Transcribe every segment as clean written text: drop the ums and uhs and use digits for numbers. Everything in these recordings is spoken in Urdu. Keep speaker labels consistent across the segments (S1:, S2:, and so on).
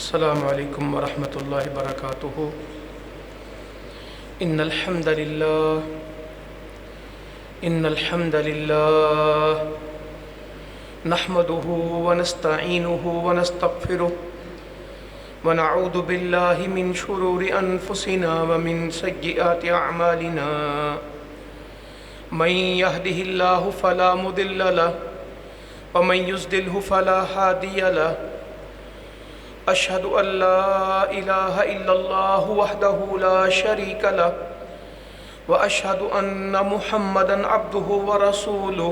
S1: السلام علیکم ورحمۃ اللہ وبرکاتہ۔ ان الحمد للہ نحمده ونستعینه ونستغفره ونعوذ باللہ من شرور انفسنا ومن سیئات اعمالنا من يهده الله فلا مضل له ومن يضلل فلا هادي له اشہد ان لا الہ الا اللہ وحدہ لا شریک لہ واشہد ان محمدا عبدہ ورسولہ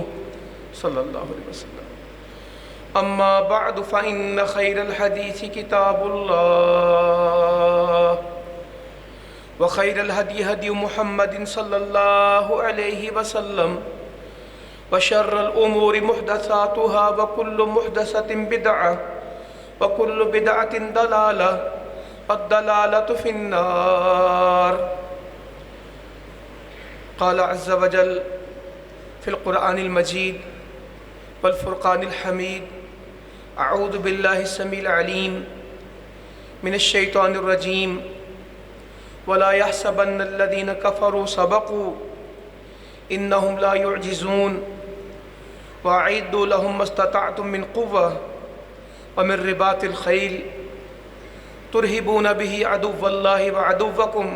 S1: صلی اللہ علیہ وسلم۔ اما بعد فإن خیر الحدیث کتاب اللہ وخیر الہدی ہدی محمد صلی اللہ علیہ وسلم وشر الامور محدثاتها وکل محدثۃ بدعہ وَكُلُّ بِدْعَةٍ ضَلَالَةٍ وَالضَّلَالَةُ فِي النَّارِ۔ قال عز وجل في القرآن المجيد والفرقان الحميد: أعوذ بالله السميع العليم من الشيطان الرجيم ولا يحسبن الذين كفروا سبقوا إنهم لا يعجزون وأعدوا لهم ما استطعتم من قوة ومن رباط الخيل ترهبون به عدو الله وعدوكم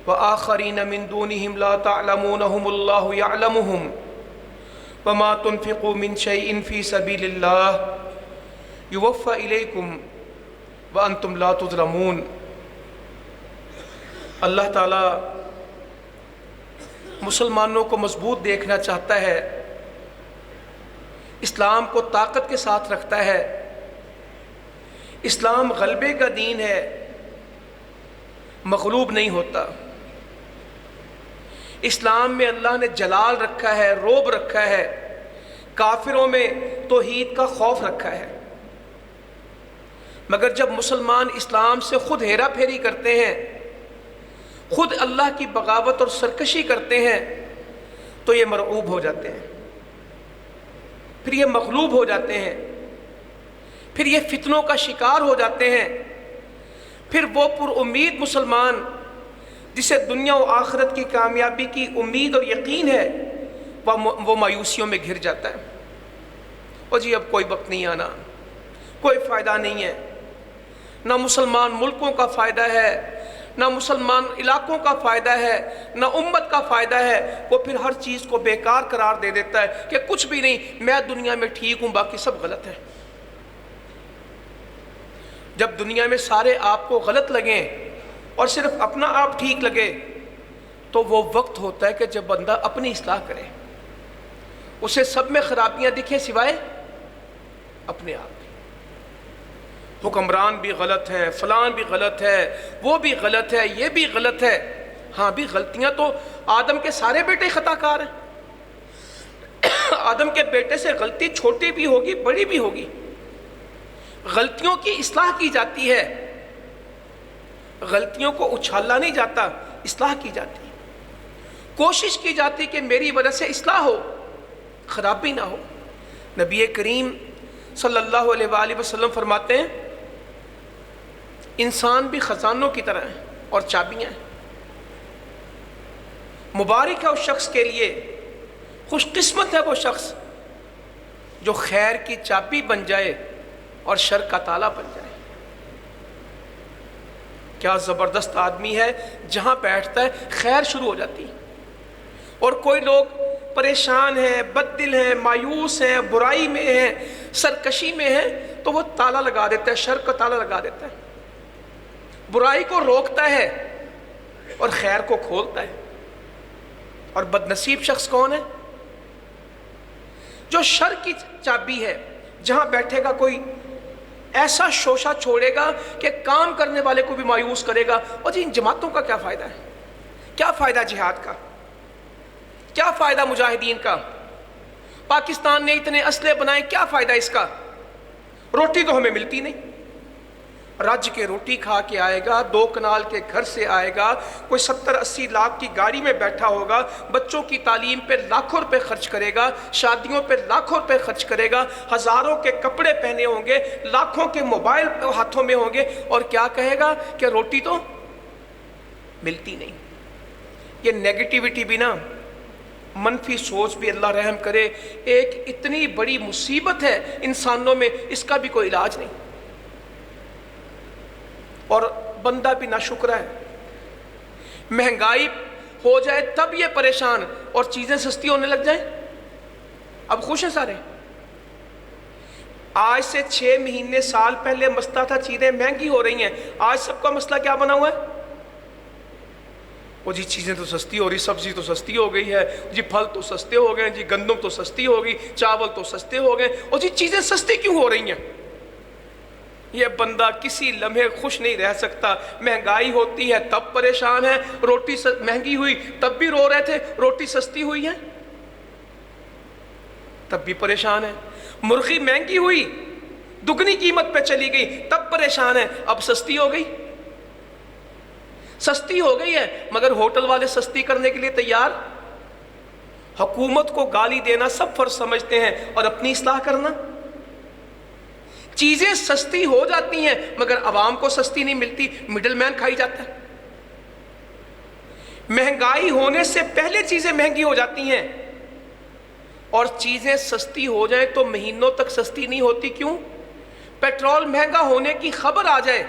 S1: وآخرين من دونهم لا تعلمونهم الله يعلمهم وما تنفقوا من شيء في سبيل الله يوفى إليكم وأنتم لا تظلمون۔ اللہ تعالیٰ مسلمانوں کو مضبوط دیکھنا چاہتا ہے، اسلام کو طاقت کے ساتھ رکھتا ہے۔ اسلام غلبے کا دین ہے، مغلوب نہیں ہوتا۔ اسلام میں اللہ نے جلال رکھا ہے، رعب رکھا ہے، کافروں میں توحید کا خوف رکھا ہے۔ مگر جب مسلمان اسلام سے خود ہیرا پھیری کرتے ہیں، خود اللہ کی بغاوت اور سرکشی کرتے ہیں، تو یہ مرعوب ہو جاتے ہیں، پھر یہ مغلوب ہو جاتے ہیں، پھر یہ فتنوں کا شکار ہو جاتے ہیں، پھر وہ پر امید مسلمان جسے دنیا و آخرت کی کامیابی کی امید اور یقین ہے، وہ مایوسیوں میں گھر جاتا ہے۔ اور جی اب کوئی وقت نہیں آنا، کوئی فائدہ نہیں ہے، نہ مسلمان ملکوں کا فائدہ ہے، نہ مسلمان علاقوں کا فائدہ ہے، نہ امت کا فائدہ ہے۔ وہ پھر ہر چیز کو بیکار قرار دے دیتا ہے کہ کچھ بھی نہیں، میں دنیا میں ٹھیک ہوں، باقی سب غلط ہے۔ جب دنیا میں سارے آپ کو غلط لگیں اور صرف اپنا آپ ٹھیک لگے، تو وہ وقت ہوتا ہے کہ جب بندہ اپنی اصلاح کرے، اسے سب میں خرابیاں دکھیں سوائے اپنے آپ۔ حکمران بھی غلط ہیں، فلان بھی غلط ہے، وہ بھی غلط ہے، یہ بھی غلط ہے۔ ہاں بھی غلطیاں تو آدم کے سارے بیٹے خطا کار ہیں۔ آدم کے بیٹے سے غلطی چھوٹی بھی ہوگی، بڑی بھی ہوگی، غلطیوں کی اصلاح کی جاتی ہے، غلطیوں کو اچھالا نہیں جاتا، اصلاح کی جاتی ہے، کوشش کی جاتی کہ میری وجہ سے اصلاح ہو، خرابی نہ ہو۔ نبی کریم صلی اللہ علیہ وآلہ وسلم فرماتے ہیں، انسان بھی خزانوں کی طرح ہیں اور چابیاں ہیں۔ مبارک ہے اس شخص کے لیے، خوش قسمت ہے وہ شخص جو خیر کی چابی بن جائے اور شر کا تالا بن جائے۔ کیا زبردست آدمی ہے، جہاں بیٹھتا ہے خیر شروع ہو جاتی ہے، اور کوئی لوگ پریشان ہیں، بد دل ہیں، مایوس ہیں، برائی میں ہیں، سرکشی میں ہیں، تو وہ تالا لگا دیتا ہے، شر کا تالا لگا دیتا ہے، برائی کو روکتا ہے اور خیر کو کھولتا ہے۔ اور بد نصیب شخص کون ہے؟ جو شر کی چابی ہے، جہاں بیٹھے گا کوئی ایسا شوشہ چھوڑے گا کہ کام کرنے والے کو بھی مایوس کرے گا۔ اور جی ان جماعتوں کا کیا فائدہ ہے؟ کیا فائدہ جہاد کا؟ کیا فائدہ مجاہدین کا؟ پاکستان نے اتنے اسلحے بنائے، کیا فائدہ اس کا؟ روٹی تو ہمیں ملتی نہیں، رج کے روٹی کھا کے آئے گا، 2 کنال کے گھر سے آئے گا، کوئی 70-80 لاکھ کی گاڑی میں بیٹھا ہوگا، بچوں کی تعلیم پہ لاکھوں روپے خرچ کرے گا، شادیوں پہ لاکھوں روپے خرچ کرے گا، ہزاروں کے کپڑے پہنے ہوں گے، لاکھوں کے موبائل ہاتھوں میں ہوں گے، اور کیا کہے گا کہ روٹی تو ملتی نہیں۔ یہ نیگیٹیوٹی بھی نا، منفی سوچ بھی، اللہ رحم کرے، ایک اتنی بڑی مصیبت ہے انسانوں میں، اس کا بھی کوئی علاج نہیں، اور بندہ بھی ناشکرا ہے۔ مہنگائی ہو جائے تب یہ پریشان، اور چیزیں سستی ہونے لگ جائیں اب خوش ہیں سارے۔ آج سے 6 مہینے سال پہلے مسئلہ تھا چیزیں مہنگی ہو رہی ہیں، آج سب کا مسئلہ کیا بنا ہوا ہے؟ وہ جی چیزیں تو سستی ہو رہی، سبزی تو سستی ہو گئی ہے جی، پھل تو سستے ہو گئے جی، گندم تو سستی ہو گئی، چاول تو سستے ہو گئے، اور جی چیزیں سستی کیوں ہو رہی ہیں؟ یہ بندہ کسی لمحے خوش نہیں رہ سکتا۔ مہنگائی ہوتی ہے تب پریشان ہے، روٹی مہنگی ہوئی تب بھی رو رہے تھے، روٹی سستی ہوئی ہے تب بھی پریشان ہے، مرغی مہنگی ہوئی دگنی قیمت پہ چلی گئی تب پریشان ہے، اب سستی ہو گئی، سستی ہو گئی ہے، مگر ہوٹل والے سستی کرنے کے لیے تیار، حکومت کو گالی دینا سب فرض سمجھتے ہیں اور اپنی اصلاح کرنا۔ چیزیں سستی ہو جاتی ہیں مگر عوام کو سستی نہیں ملتی، مڈل مین کھائی جاتا ہے۔ مہنگائی ہونے سے پہلے چیزیں مہنگی ہو جاتی ہیں، اور چیزیں سستی ہو جائیں تو مہینوں تک سستی نہیں ہوتی۔ کیوں؟ پیٹرول مہنگا ہونے کی خبر آ جائے،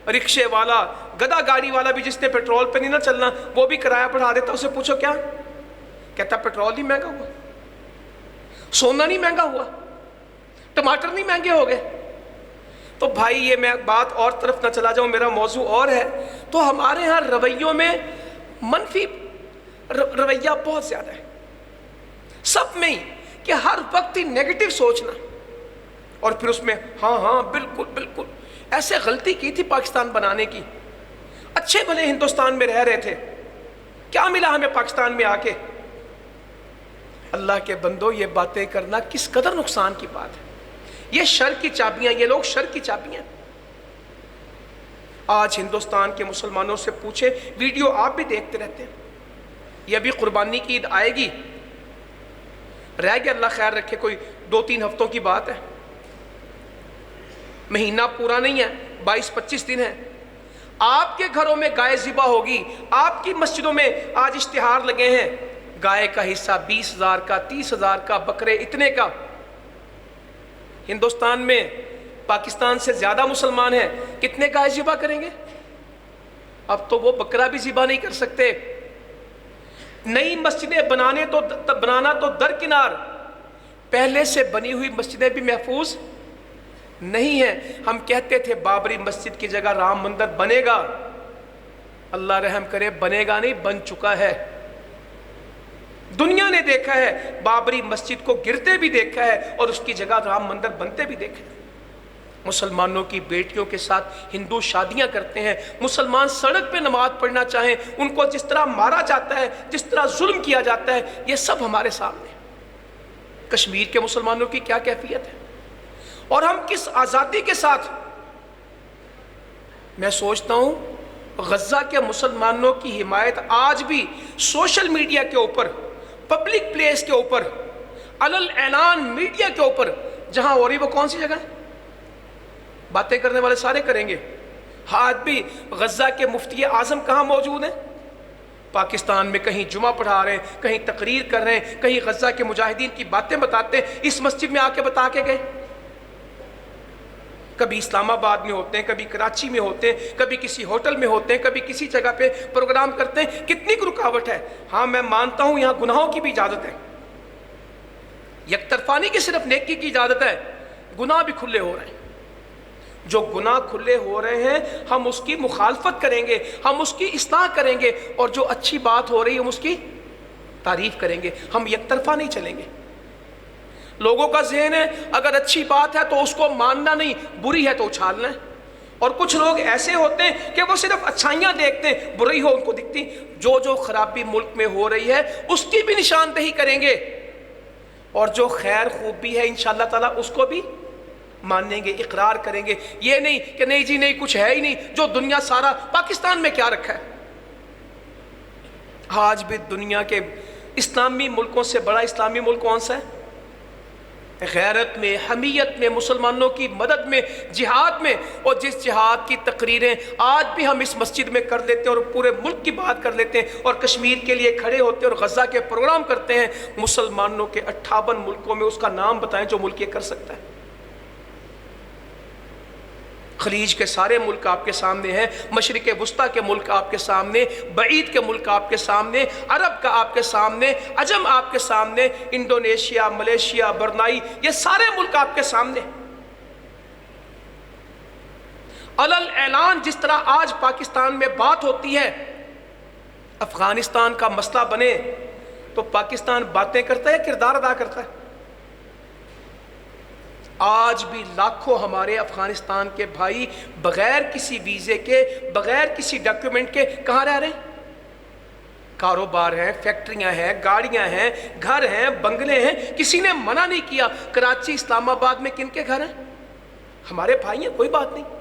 S1: رکشے والا، گدا گاڑی والا بھی جس نے پیٹرول پہ نہیں نہ چلنا وہ بھی کرایہ بڑھا دیتا، اسے پوچھو کیا کہتا؟ پیٹرول نہیں مہنگا ہوا، سونا نہیں مہنگا ہوا، ٹماٹر نہیں مہنگے ہو گئے۔ تو بھائی یہ میں بات اور طرف نہ چلا جاؤں، میرا موضوع اور ہے۔ تو ہمارے ہاں رویوں میں منفی رویہ بہت زیادہ ہے، سب میں ہی، کہ ہر وقت ہی نیگیٹو سوچنا، اور پھر اس میں ہاں بالکل بالکل۔ ایسے غلطی کی تھی پاکستان بنانے کی، اچھے بھلے ہندوستان میں رہ رہے تھے، کیا ملا ہمیں پاکستان میں آ کے؟ اللہ کے بندو، یہ باتیں کرنا کس قدر نقصان کی بات ہے۔ یہ شر کی چابیاں، یہ لوگ شر کی چابیاں۔ آج ہندوستان کے مسلمانوں سے پوچھیں، ویڈیو آپ بھی دیکھتے رہتے ہیں، یہ ابھی قربانی کی عید آئے گی، رہ گیا اللہ خیر رکھے کوئی 2-3 ہفتوں کی بات ہے، مہینہ پورا نہیں ہے، 22-25 دن ہے۔ آپ کے گھروں میں گائے ذبح ہوگی، آپ کی مسجدوں میں آج اشتہار لگے ہیں، گائے کا حصہ 20,000 کا، 30,000 کا، بکرے اتنے کا۔ ہندوستان میں پاکستان سے زیادہ مسلمان ہیں، کتنے گائے ذبح کریں گے؟ اب تو وہ بکرا بھی ذبح نہیں کر سکتے۔ نئی مسجدیں بنانا تو درکنار، پہلے سے بنی ہوئی مسجدیں بھی محفوظ نہیں ہیں۔ ہم کہتے تھے بابری مسجد کی جگہ رام مندر بنے گا، اللہ رحم کرے بنے گا نہیں، بن چکا ہے۔ دنیا نے دیکھا ہے، بابری مسجد کو گرتے بھی دیکھا ہے اور اس کی جگہ رام مندر بنتے بھی دیکھا ہے۔ مسلمانوں کی بیٹیوں کے ساتھ ہندو شادیاں کرتے ہیں، مسلمان سڑک پہ نماز پڑھنا چاہیں، ان کو جس طرح مارا جاتا ہے، جس طرح ظلم کیا جاتا ہے، یہ سب ہمارے سامنے۔ کشمیر کے مسلمانوں کی کیا کیفیت ہے، اور ہم کس آزادی کے ساتھ، میں سوچتا ہوں غزہ کے مسلمانوں کی حمایت آج بھی سوشل میڈیا کے اوپر، پبلک پلیس کے اوپر، علل اعلان میڈیا کے اوپر جہاں ہو رہی، وہ کون سی جگہ ہے؟ باتیں کرنے والے سارے کریں گے، آج بھی غزہ کے مفتی اعظم کہاں موجود ہیں؟ پاکستان میں کہیں جمعہ پڑھا رہے ہیں، کہیں تقریر کر رہے ہیں، کہیں غزہ کے مجاہدین کی باتیں بتاتے ہیں، اس مسجد میں آ کے بتا کے گئے۔ کبھی اسلام آباد میں ہوتے ہیں، کبھی کراچی میں ہوتے ہیں، کبھی کسی ہوٹل میں ہوتے ہیں، کبھی کسی جگہ پہ پروگرام کرتے ہیں، کتنی رکاوٹ ہے۔ ہاں میں مانتا ہوں یہاں گناہوں کی بھی اجازت ہے، یک طرفہ نہیں کہ صرف نیکی کی اجازت ہے، گناہ بھی کھلے ہو رہے ہیں۔ جو گناہ کھلے ہو رہے ہیں ہم اس کی مخالفت کریں گے، ہم اس کی اصلاح کریں گے، اور جو اچھی بات ہو رہی ہے ہم اس کی تعریف کریں گے، ہم یک طرفہ نہیں چلیں گے۔ لوگوں کا ذہن ہے اگر اچھی بات ہے تو اس کو ماننا نہیں، بری ہے تو اچھالنا ہے، اور کچھ لوگ ایسے ہوتے ہیں کہ وہ صرف اچھائیاں دیکھتے ہیں، برائی ہو ان کو دکھتی۔ جو خرابی ملک میں ہو رہی ہے اس کی بھی نشاندہی کریں گے، اور جو خیر خوبی ہے انشاءاللہ تعالیٰ اس کو بھی مانیں گے، اقرار کریں گے. یہ نہیں کہ نہیں جی نہیں کچھ ہے ہی نہیں، جو دنیا سارا پاکستان میں کیا رکھا ہے. آج بھی دنیا کے اسلامی ملکوں سے بڑا اسلامی ملک کون سا ہے؟ غیرت میں، حمیت میں، مسلمانوں کی مدد میں، جہاد میں. اور جس جہاد کی تقریریں آج بھی ہم اس مسجد میں کر لیتے ہیں اور پورے ملک کی بات کر لیتے ہیں اور کشمیر کے لیے کھڑے ہوتے ہیں اور غزہ کے پروگرام کرتے ہیں، مسلمانوں کے 58 ملکوں میں اس کا نام بتائیں جو ملک یہ کر سکتا ہے. خلیج کے سارے ملک آپ کے سامنے ہیں، مشرق وسطیٰ کے ملک آپ کے سامنے، بعید کے ملک آپ کے سامنے، عرب کا آپ کے سامنے، عجم آپ کے سامنے، انڈونیشیا، ملیشیا، برنائی، یہ سارے ملک آپ کے سامنے. علل اعلان جس طرح آج پاکستان میں بات ہوتی ہے، افغانستان کا مسئلہ بنے تو پاکستان باتیں کرتا ہے، کردار ادا کرتا ہے. آج بھی لاکھوں ہمارے افغانستان کے بھائی بغیر کسی ویزے کے، بغیر کسی ڈاکیومنٹ کے کہاں رہ رہے ہیں؟ کاروبار ہیں، فیکٹریاں ہیں، گاڑیاں ہیں، گھر ہیں، بنگلے ہیں. کسی نے منع نہیں کیا. کراچی، اسلام آباد میں کن کے گھر ہیں؟ ہمارے بھائی ہیں، کوئی بات نہیں.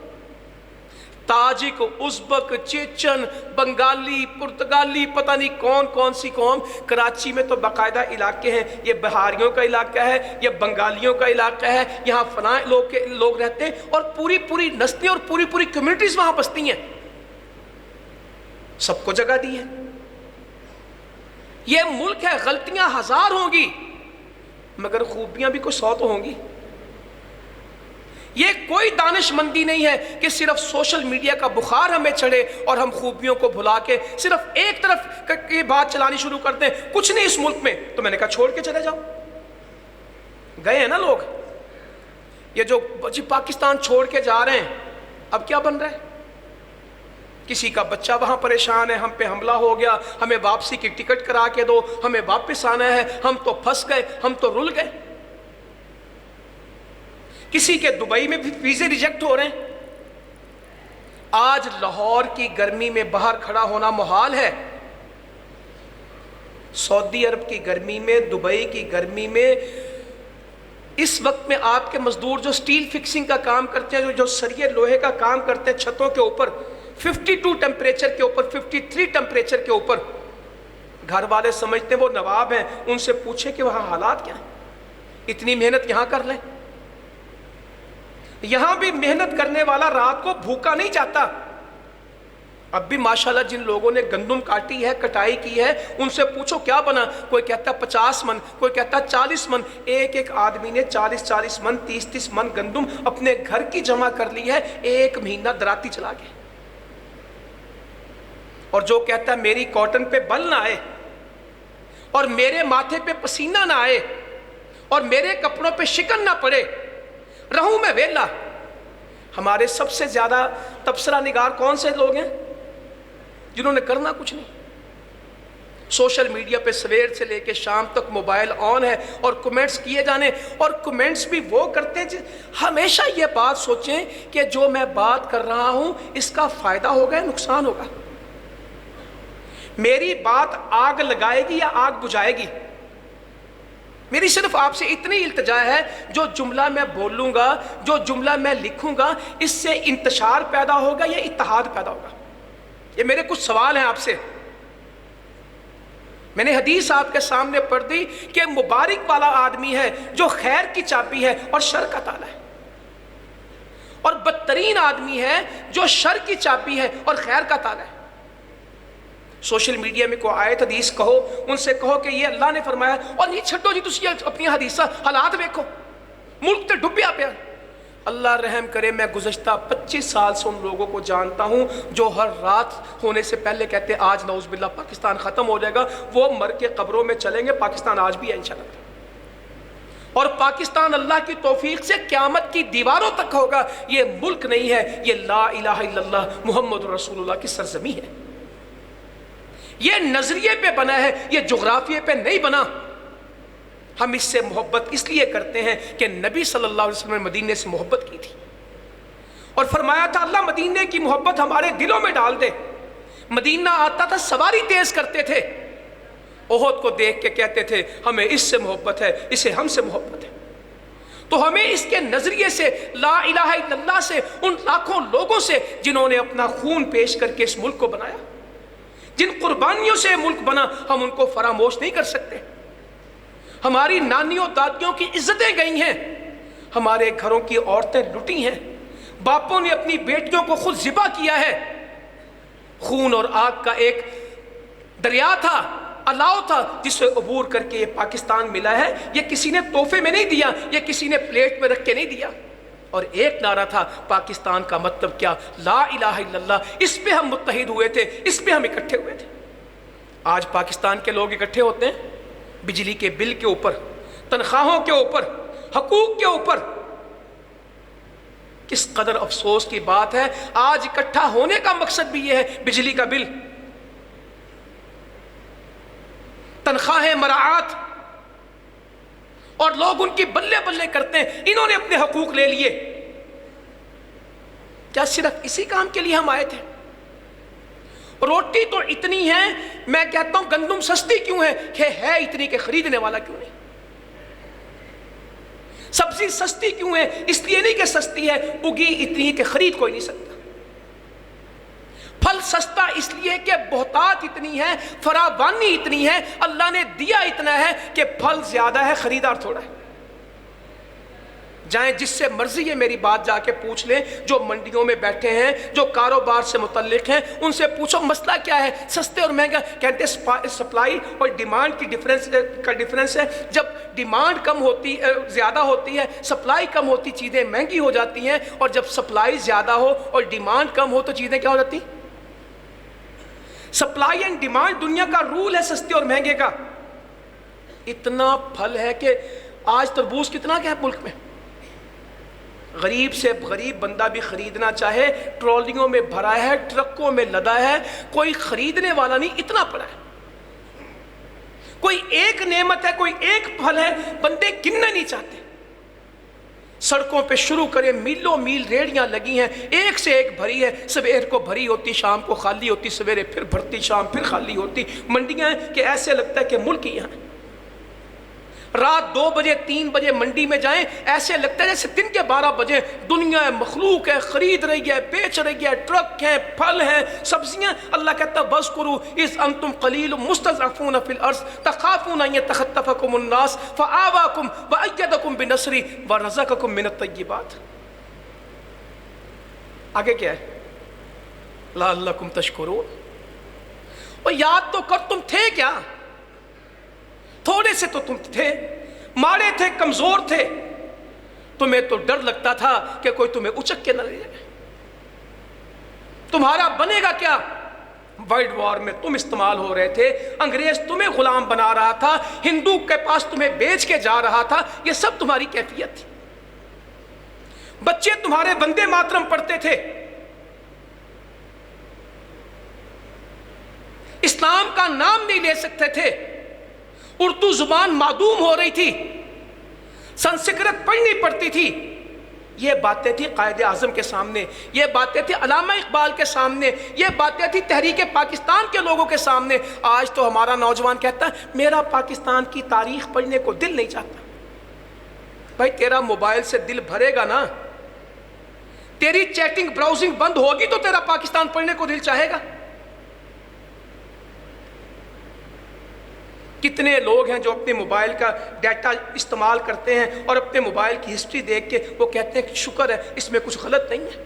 S1: تاجک، ازبک، چیچن، بنگالی، پرتگالی، پتہ نہیں کون کون سی قوم. کراچی میں تو باقاعدہ علاقے ہیں، یہ بہاریوں کا علاقہ ہے، یہ بنگالیوں کا علاقہ ہے، یہاں فلاں لوگ رہتے ہیں اور پوری نسلیں اور پوری کمیونٹیز وہاں بستی ہیں. سب کو جگہ دی ہے. یہ ملک ہے، غلطیاں ہزار ہوں گی مگر خوبیاں بھی کوئی 100 تو ہوں گی. یہ کوئی دانش مندی نہیں ہے کہ صرف سوشل میڈیا کا بخار ہمیں چڑھے اور ہم خوبیوں کو بھلا کے صرف ایک طرف کی بات چلانی شروع کرتے ہیں. کچھ نہیں اس ملک میں. تو میں نے کہا چھوڑ کے چلے جاؤ. گئے ہیں نا لوگ، یہ جو پاکستان چھوڑ کے جا رہے ہیں، اب کیا بن رہا ہے؟ کسی کا بچہ وہاں پریشان ہے، ہم پہ حملہ ہو گیا، ہمیں واپسی کی ٹکٹ کرا کے دو، ہمیں واپس آنا ہے، ہم تو پھنس گئے، ہم تو رل گئے. کسی کے دبئی میں بھی ویزے ریجیکٹ ہو رہے ہیں. آج لاہور کی گرمی میں باہر کھڑا ہونا محال ہے. سعودی عرب کی گرمی میں، دبئی کی گرمی میں، اس وقت میں آپ کے مزدور جو سٹیل فکسنگ کا کام کرتے ہیں، جو سریے لوہے کا کام کرتے ہیں چھتوں کے اوپر، 52 ٹمپریچر کے اوپر، 53 ٹمپریچر کے اوپر، گھر والے سمجھتے ہیں وہ نواب ہیں. ان سے پوچھے کہ وہاں حالات کیا ہیں. اتنی محنت یہاں کر لیں. یہاں بھی محنت کرنے والا رات کو بھوکا نہیں جاتا. اب بھی ماشاءاللہ جن لوگوں نے گندم کاٹی ہے، کٹائی کی ہے، ان سے پوچھو کیا بنا. کوئی کہتا 50 من، کوئی کہتا 40 من. ایک آدمی نے 40 من، 30 من گندم اپنے گھر کی جمع کر لی ہے، 1 مہینہ دراتی چلا گیا. اور جو کہتا ہے میری کاٹن پہ بل نہ آئے اور میرے ماتھے پہ پسینہ نہ آئے اور میرے کپڑوں پہ شکن نہ پڑے، رہوں میں ویلا. ہمارے سب سے زیادہ تبصرہ نگار کون سے لوگ ہیں؟ جنہوں نے کرنا کچھ نہیں. سوشل میڈیا پہ سویر سے لے کے شام تک موبائل آن ہے اور کمنٹس کیے جانے. اور کمنٹس بھی وہ کرتے ہیں ہمیشہ یہ بات سوچیں کہ جو میں بات کر رہا ہوں اس کا فائدہ ہوگا یا نقصان ہوگا. میری بات آگ لگائے گی یا آگ بجھائے گی؟ میری صرف آپ سے اتنی التجا ہے، جو جملہ میں بولوں گا، جو جملہ میں لکھوں گا، اس سے انتشار پیدا ہوگا یا اتحاد پیدا ہوگا؟ یہ میرے کچھ سوال ہیں آپ سے. میں نے حدیث آپ کے سامنے پڑھ دی کہ مبارک والا آدمی ہے جو خیر کی چابی ہے اور شر کا تالا ہے، اور بدترین آدمی ہے جو شر کی چابی ہے اور خیر کا تالا ہے. سوشل میڈیا میں کوئی آیت حدیث کہو، ان سے کہو کہ یہ اللہ نے فرمایا، اور نہیں چھڈو جی تسی اپنی حدیثہ حالات دیکھو، ملک تے ڈبیا پیا. اللہ رحم کرے، میں گزشتہ 25 سال سے ان لوگوں کو جانتا ہوں جو ہر رات ہونے سے پہلے کہتے ہیں آج نعوذ باللہ پاکستان ختم ہو جائے گا. وہ مر کے قبروں میں چلیں گے. پاکستان آج بھی ہے انشاءاللہ، اور پاکستان اللہ کی توفیق سے قیامت کی دیواروں تک ہوگا. یہ ملک نہیں ہے، یہ لا الہ الا اللہ محمد رسول اللہ کی سرزمین ہے. یہ نظریے پہ بنا ہے، یہ جغرافیے پہ نہیں بنا. ہم اس سے محبت اس لیے کرتے ہیں کہ نبی صلی اللہ علیہ وسلم نے مدینے سے محبت کی تھی اور فرمایا تھا اللہ مدینے کی محبت ہمارے دلوں میں ڈال دے. مدینہ آتا تھا، سواری تیز کرتے تھے، احد کو دیکھ کے کہتے تھے ہمیں اس سے محبت ہے، اسے ہم سے محبت ہے. تو ہمیں اس کے نظریے سے، لا الہ الا اللہ سے، ان لاکھوں لوگوں سے جنہوں نے اپنا خون پیش کر کے اس ملک کو بنایا، جن قربانیوں سے ملک بنا، ہم ان کو فراموش نہیں کر سکتے۔ ہماری نانیوں دادیوں کی عزتیں گئی ہیں، ہمارے گھروں کی عورتیں لٹی ہیں، باپوں نے اپنی بیٹیوں کو خود ذبح کیا ہے۔ خون اور آگ کا ایک دریا تھا، الاؤ تھا، جس سے عبور کر کے یہ پاکستان ملا ہے۔ یہ کسی نے تحفے میں نہیں دیا، یہ کسی نے پلیٹ میں رکھ کے نہیں دیا۔ اور ایک نعرہ تھا پاکستان کا مطلب کیا؟ لا الہ الا اللہ۔ اس پہ ہم متحد ہوئے تھے، اس پہ ہم اکٹھے ہوئے تھے۔ آج پاکستان کے لوگ اکٹھے ہوتے ہیں بجلی کے بل کے اوپر، تنخواہوں کے اوپر، حقوق کے اوپر۔ کس قدر افسوس کی بات ہے، آج اکٹھا ہونے کا مقصد بھی یہ ہے، بجلی کا بل، تنخواہیں، مراعات، اور لوگ ان کی بلے بلے کرتے ہیں۔ انہوں نے اپنے حقوق لے لیے۔ کیا صرف اسی کام کے لیے ہم آئے تھے؟ روٹی تو اتنی ہے، میں کہتا ہوں گندم سستی کیوں ہے کہ ہے اتنی کہ خریدنے والا کیوں نہیں؟ سبزی سستی کیوں ہے؟ اس لیے نہیں کہ سستی ہے، اگی اتنی کہ خرید کوئی نہیں سکتا۔ پھل سستا اس لیے کہ بہتات اتنی ہے، فراوانی اتنی ہے، اللہ نے دیا اتنا ہے کہ پھل زیادہ ہے، خریدار تھوڑا ہے۔ جائیں جس سے مرضی یہ میری بات جا کے پوچھ لیں، جو منڈیوں میں بیٹھے ہیں، جو کاروبار سے متعلق ہیں، ان سے پوچھو مسئلہ کیا ہے، سستے اور مہنگا؟ کہتے ہیں سپلائی اور ڈیمانڈ کی ڈیفرنس ہے۔ جب ڈیمانڈ کم ہوتی، زیادہ ہوتی ہے، سپلائی کم ہوتی، چیزیں مہنگی ہو جاتی ہیں، اور جب سپلائی زیادہ ہو اور ڈیمانڈ کم ہو تو چیزیں کیا ہو جاتی؟ سپلائی اینڈ ڈیمانڈ دنیا کا رول ہے سستے اور مہنگے کا۔ اتنا پھل ہے کہ آج تربوز کتنا کیا ہے ملک میں؟ غریب سے غریب بندہ بھی خریدنا چاہے، ٹرالیوں میں بھرا ہے، ٹرکوں میں لدا ہے، کوئی خریدنے والا نہیں، اتنا پڑا ہے۔ کوئی ایک نعمت ہے، کوئی ایک پھل ہے، بندے گننا نہیں چاہتے۔ سڑکوں پہ شروع کریں، میلوں میل ریڑیاں لگی ہیں، ایک سے ایک بھری ہے، سویر کو بھری ہوتی، شام کو خالی ہوتی، سویرے پھر بھرتی، شام پھر خالی ہوتی۔ منڈیاں ہیں کہ ایسے لگتا ہے کہ ملک ہی ہیں۔ رات 2 بجے 3 بجے منڈی میں جائیں، ایسے لگتا ہے جیسے دن کے 12 بجے۔ دنیا ہے، مخلوق ہے، خرید رہی ہے، بیچ رہی ہے، ٹرک ہیں، پھل ہیں، سبزیاں۔ اللہ کہتا ہے وَاذْكُرُوا إِذْ أَنْتُمْ قَلِيلٌ مُسْتَضْعَفُونَ فِي الْأَرْضِ تَخَافُونَ أَنْ يَتَخَطَّفَكُمُ النَّاسُ فَآوَاكُمْ وَأَيَّدَكُمْ بِنَصْرِهِ وَرَزَقَكُمْ مِنَ الطَّيِّبَاتِ۔ آگے کیا ہے؟ لَعَلَّكُمْ تَشْكُرُونَ۔ اور یاد تو کر، تم تھے کیا؟ تھوڑے سے تو تم تھے، مارے تھے، کمزور تھے، تمہیں تو ڈر لگتا تھا کہ کوئی تمہیں اچک کے نہ لے جائے۔ تمہارا بنے گا کیا؟ ورلڈ وار میں تم استعمال ہو رہے تھے، انگریز تمہیں غلام بنا رہا تھا، ہندو کے پاس تمہیں بیچ کے جا رہا تھا، یہ سب تمہاری کیفیت تھی۔ بچے تمہارے وندے ماترم پڑھتے تھے، اسلام کا نام نہیں لے سکتے تھے، اردو زبان معدوم ہو رہی تھی، سنسکرت پڑھنی پڑتی تھی۔ یہ باتیں تھی قائد اعظم کے سامنے، یہ باتیں تھی علامہ اقبال کے سامنے، یہ باتیں تھی تحریک پاکستان کے لوگوں کے سامنے۔ آج تو ہمارا نوجوان کہتا ہے میرا پاکستان کی تاریخ پڑھنے کو دل نہیں چاہتا۔ بھائی تیرا موبائل سے دل بھرے گا نا، تیری چیٹنگ براؤزنگ بند ہوگی تو تیرا پاکستان پڑھنے کو دل چاہے گا۔ کتنے لوگ ہیں جو اپنے موبائل کا ڈیٹا استعمال کرتے ہیں اور اپنے موبائل کی ہسٹری دیکھ کے وہ کہتے ہیں کہ شکر ہے اس میں کچھ غلط نہیں ہے۔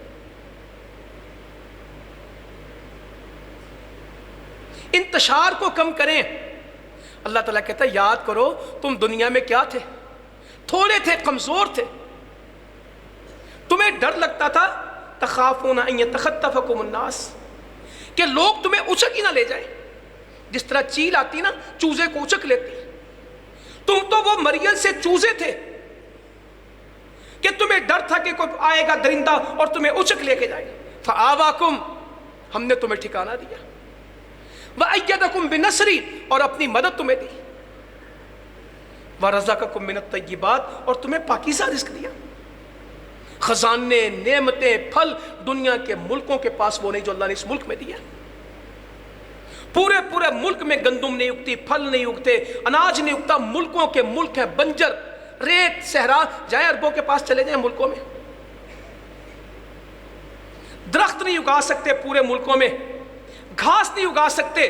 S1: انتشار کو کم کریں۔ اللہ تعالیٰ کہتا ہے یاد کرو تم دنیا میں کیا تھے، تھوڑے تھے، کمزور تھے، تمہیں ڈر لگتا تھا تخافون ان یتخطفکم الناس، کہ لوگ تمہیں اچک ہی نہ لے جائیں۔ جس طرح چیل آتی نا چوزے کو اچک لیتی، تم تو وہ مریل سے چوزے تھے کہ تمہیں ڈر تھا کہ کوئی آئے گا درندہ اور تمہیں اچک لے کے جائے گا۔ فآواکم، ہم نے تمہیں ٹھکانہ دیا، وأیدکم بنصری، اور اپنی مدد تمہیں دی، ورزقکم من الطیبات، اور تمہیں پاکیزہ رزق دیا۔ خزانے، نعمتیں، پھل دنیا کے ملکوں کے پاس وہ نہیں جو اللہ نے اس ملک میں دیا۔ پورے ملک میں گندم نہیں اگتی، پھل نہیں اگتے، اناج نہیں اگتا، ملکوں کے ملک ہیں بنجر، ریت صحرا، جائیں عربوں کے پاس چلے جائیں ملکوں میں، درخت نہیں اگا سکتے پورے ملکوں میں، گھاس نہیں اگا سکتے۔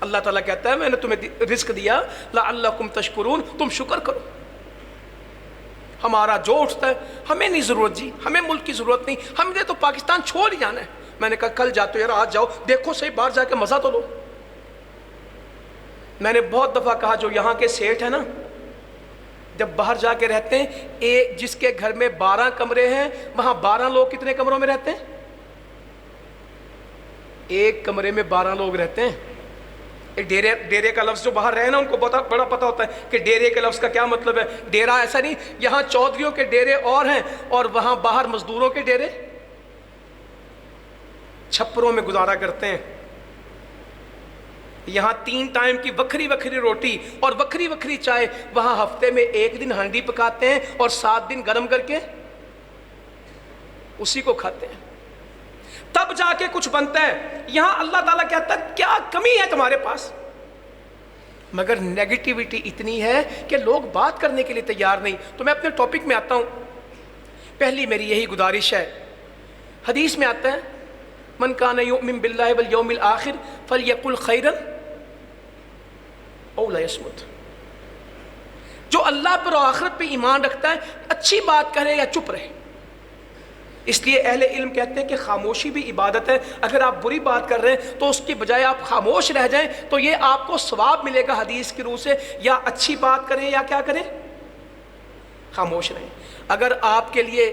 S1: اللہ تعالیٰ کہتا ہے میں نے تمہیں رزق دیا لعلکم تشکرون، تم شکر کرو۔ ہمارا جو اٹھتا ہے ہمیں نہیں ضرورت جی، ہمیں ملک کی ضرورت نہیں، ہم نے تو پاکستان چھوڑ ہی جانا ہے۔ میں نے کہا کل جاتے یار آج جاؤ، دیکھو صحیح باہر جا کے مزہ تو لو۔ میں نے بہت دفعہ کہا جو یہاں کے سیٹھ ہیں نا، جب باہر جا کے رہتے ہیں، جس کے گھر میں 12 کمرے ہیں وہاں 12 لوگ کتنے کمروں میں رہتے ہیں؟ ایک کمرے میں 12 لوگ رہتے ہیں۔ ڈیرے کا لفظ جو باہر رہے نا ان کو بڑا پتہ ہوتا ہے کہ ڈیرے کے لفظ کا کیا مطلب ہے۔ ڈیرا ایسا نہیں، یہاں چودھریوں کے ڈیرے اور ہیں اور وہاں باہر مزدوروں کے ڈیرے، چھپروں میں گزارا کرتے ہیں۔ یہاں 3 ٹائم کی وکھری وکھری روٹی اور وکھری وکھری چائے، وہاں ہفتے میں 1 دن ہانڈی پکاتے ہیں اور 7 دن گرم کر کے اسی کو کھاتے ہیں، تب جا کے کچھ بنتا ہے۔ یہاں اللہ تعالیٰ کہتا ہے کیا کمی ہے تمہارے پاس؟ مگر نیگیٹیوٹی اتنی ہے کہ لوگ بات کرنے کے لیے تیار نہیں۔ تو میں اپنے ٹاپک میں آتا ہوں۔ پہلی میری یہی گزارش ہے، حدیث میں آتا ہے من کان یؤمن باللہ والیوم الآخر فلیقل خیرا او لیصمت۔ جو اللہ پر اور آخرت پہ ایمان رکھتا ہے اچھی بات کرے یا چپ رہے۔ اس لیے اہل علم کہتے ہیں کہ خاموشی بھی عبادت ہے۔ اگر آپ بری بات کر رہے ہیں تو اس کی بجائے آپ خاموش رہ جائیں تو یہ آپ کو ثواب ملے گا حدیث کی روح سے، یا اچھی بات کریں یا کیا کریں، خاموش رہیں۔ اگر آپ کے لیے،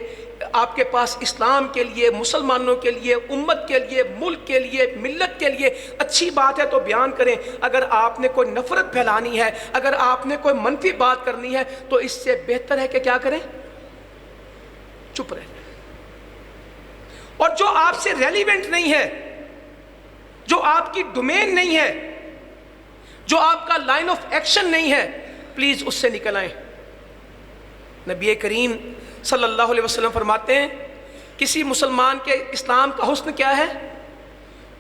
S1: آپ کے پاس اسلام کے لیے، مسلمانوں کے لیے، امت کے لیے، ملک کے لیے، ملت کے لیے اچھی بات ہے تو بیان کریں۔ اگر آپ نے کوئی نفرت پھیلانی ہے، اگر آپ نے کوئی منفی بات کرنی ہے تو اس سے بہتر ہے کہ کیا کریں، چپ رہیں۔ اور جو آپ سے ریلیونٹ نہیں ہے، جو آپ کی ڈومین نہیں ہے، جو آپ کا لائن آف ایکشن نہیں ہے، پلیز اس سے نکل آئیں۔ نبی کریم صلی اللہ علیہ وسلم فرماتے ہیں کسی مسلمان کے اسلام کا حسن کیا ہے؟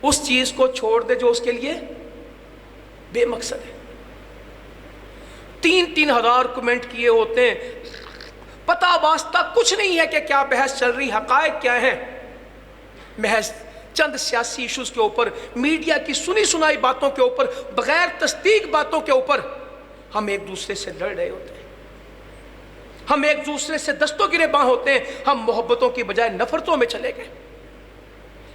S1: اس چیز کو چھوڑ دے جو اس کے لیے بے مقصد ہے۔ 3-3 ہزار کمنٹ کیے ہوتے ہیں، پتہ واسطہ کچھ نہیں ہے کہ کیا بحث چل رہی، حقائق کیا ہیں، محض چند سیاسی ایشوز کے اوپر، میڈیا کی سنی سنائی باتوں کے اوپر، بغیر تصدیق باتوں کے اوپر ہم ایک دوسرے سے لڑ رہے ہوتے ہیں، ہم ایک دوسرے سے دستوں گریباں ہوتے ہیں، ہم محبتوں کی بجائے نفرتوں میں چلے گئے۔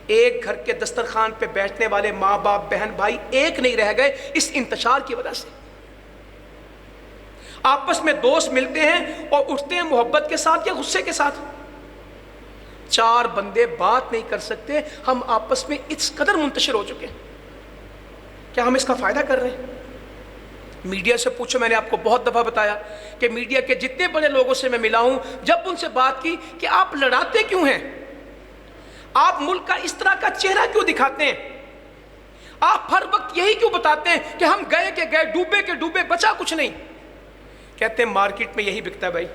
S1: ایک گھر کے دسترخوان پہ بیٹھنے والے ماں باپ بہن بھائی ایک نہیں رہ گئے اس انتشار کی وجہ سے۔ آپس میں دوست ملتے ہیں اور اٹھتے ہیں محبت کے ساتھ یا غصے کے ساتھ۔ 4 بندے بات نہیں کر سکتے، ہم آپس میں اس قدر منتشر ہو چکے ہیں۔ کیا ہم اس کا فائدہ کر رہے ہیں؟ میڈیا سے پوچھو، میں نے آپ کو بہت دفعہ بتایا کہ میڈیا کے جتنے بڑے لوگوں سے میں ملا ہوں، جب ان سے بات کی کہ آپ لڑاتے کیوں ہیں، آپ ملک کا اس طرح کا چہرہ کیوں دکھاتے ہیں، آپ ہر وقت یہی کیوں بتاتے ہیں کہ ہم گئے کہ گئے، ڈوبے کے ڈوبے، بچا کچھ نہیں۔ کہتے ہیں مارکیٹ میں یہی بکتا ہے بھائی،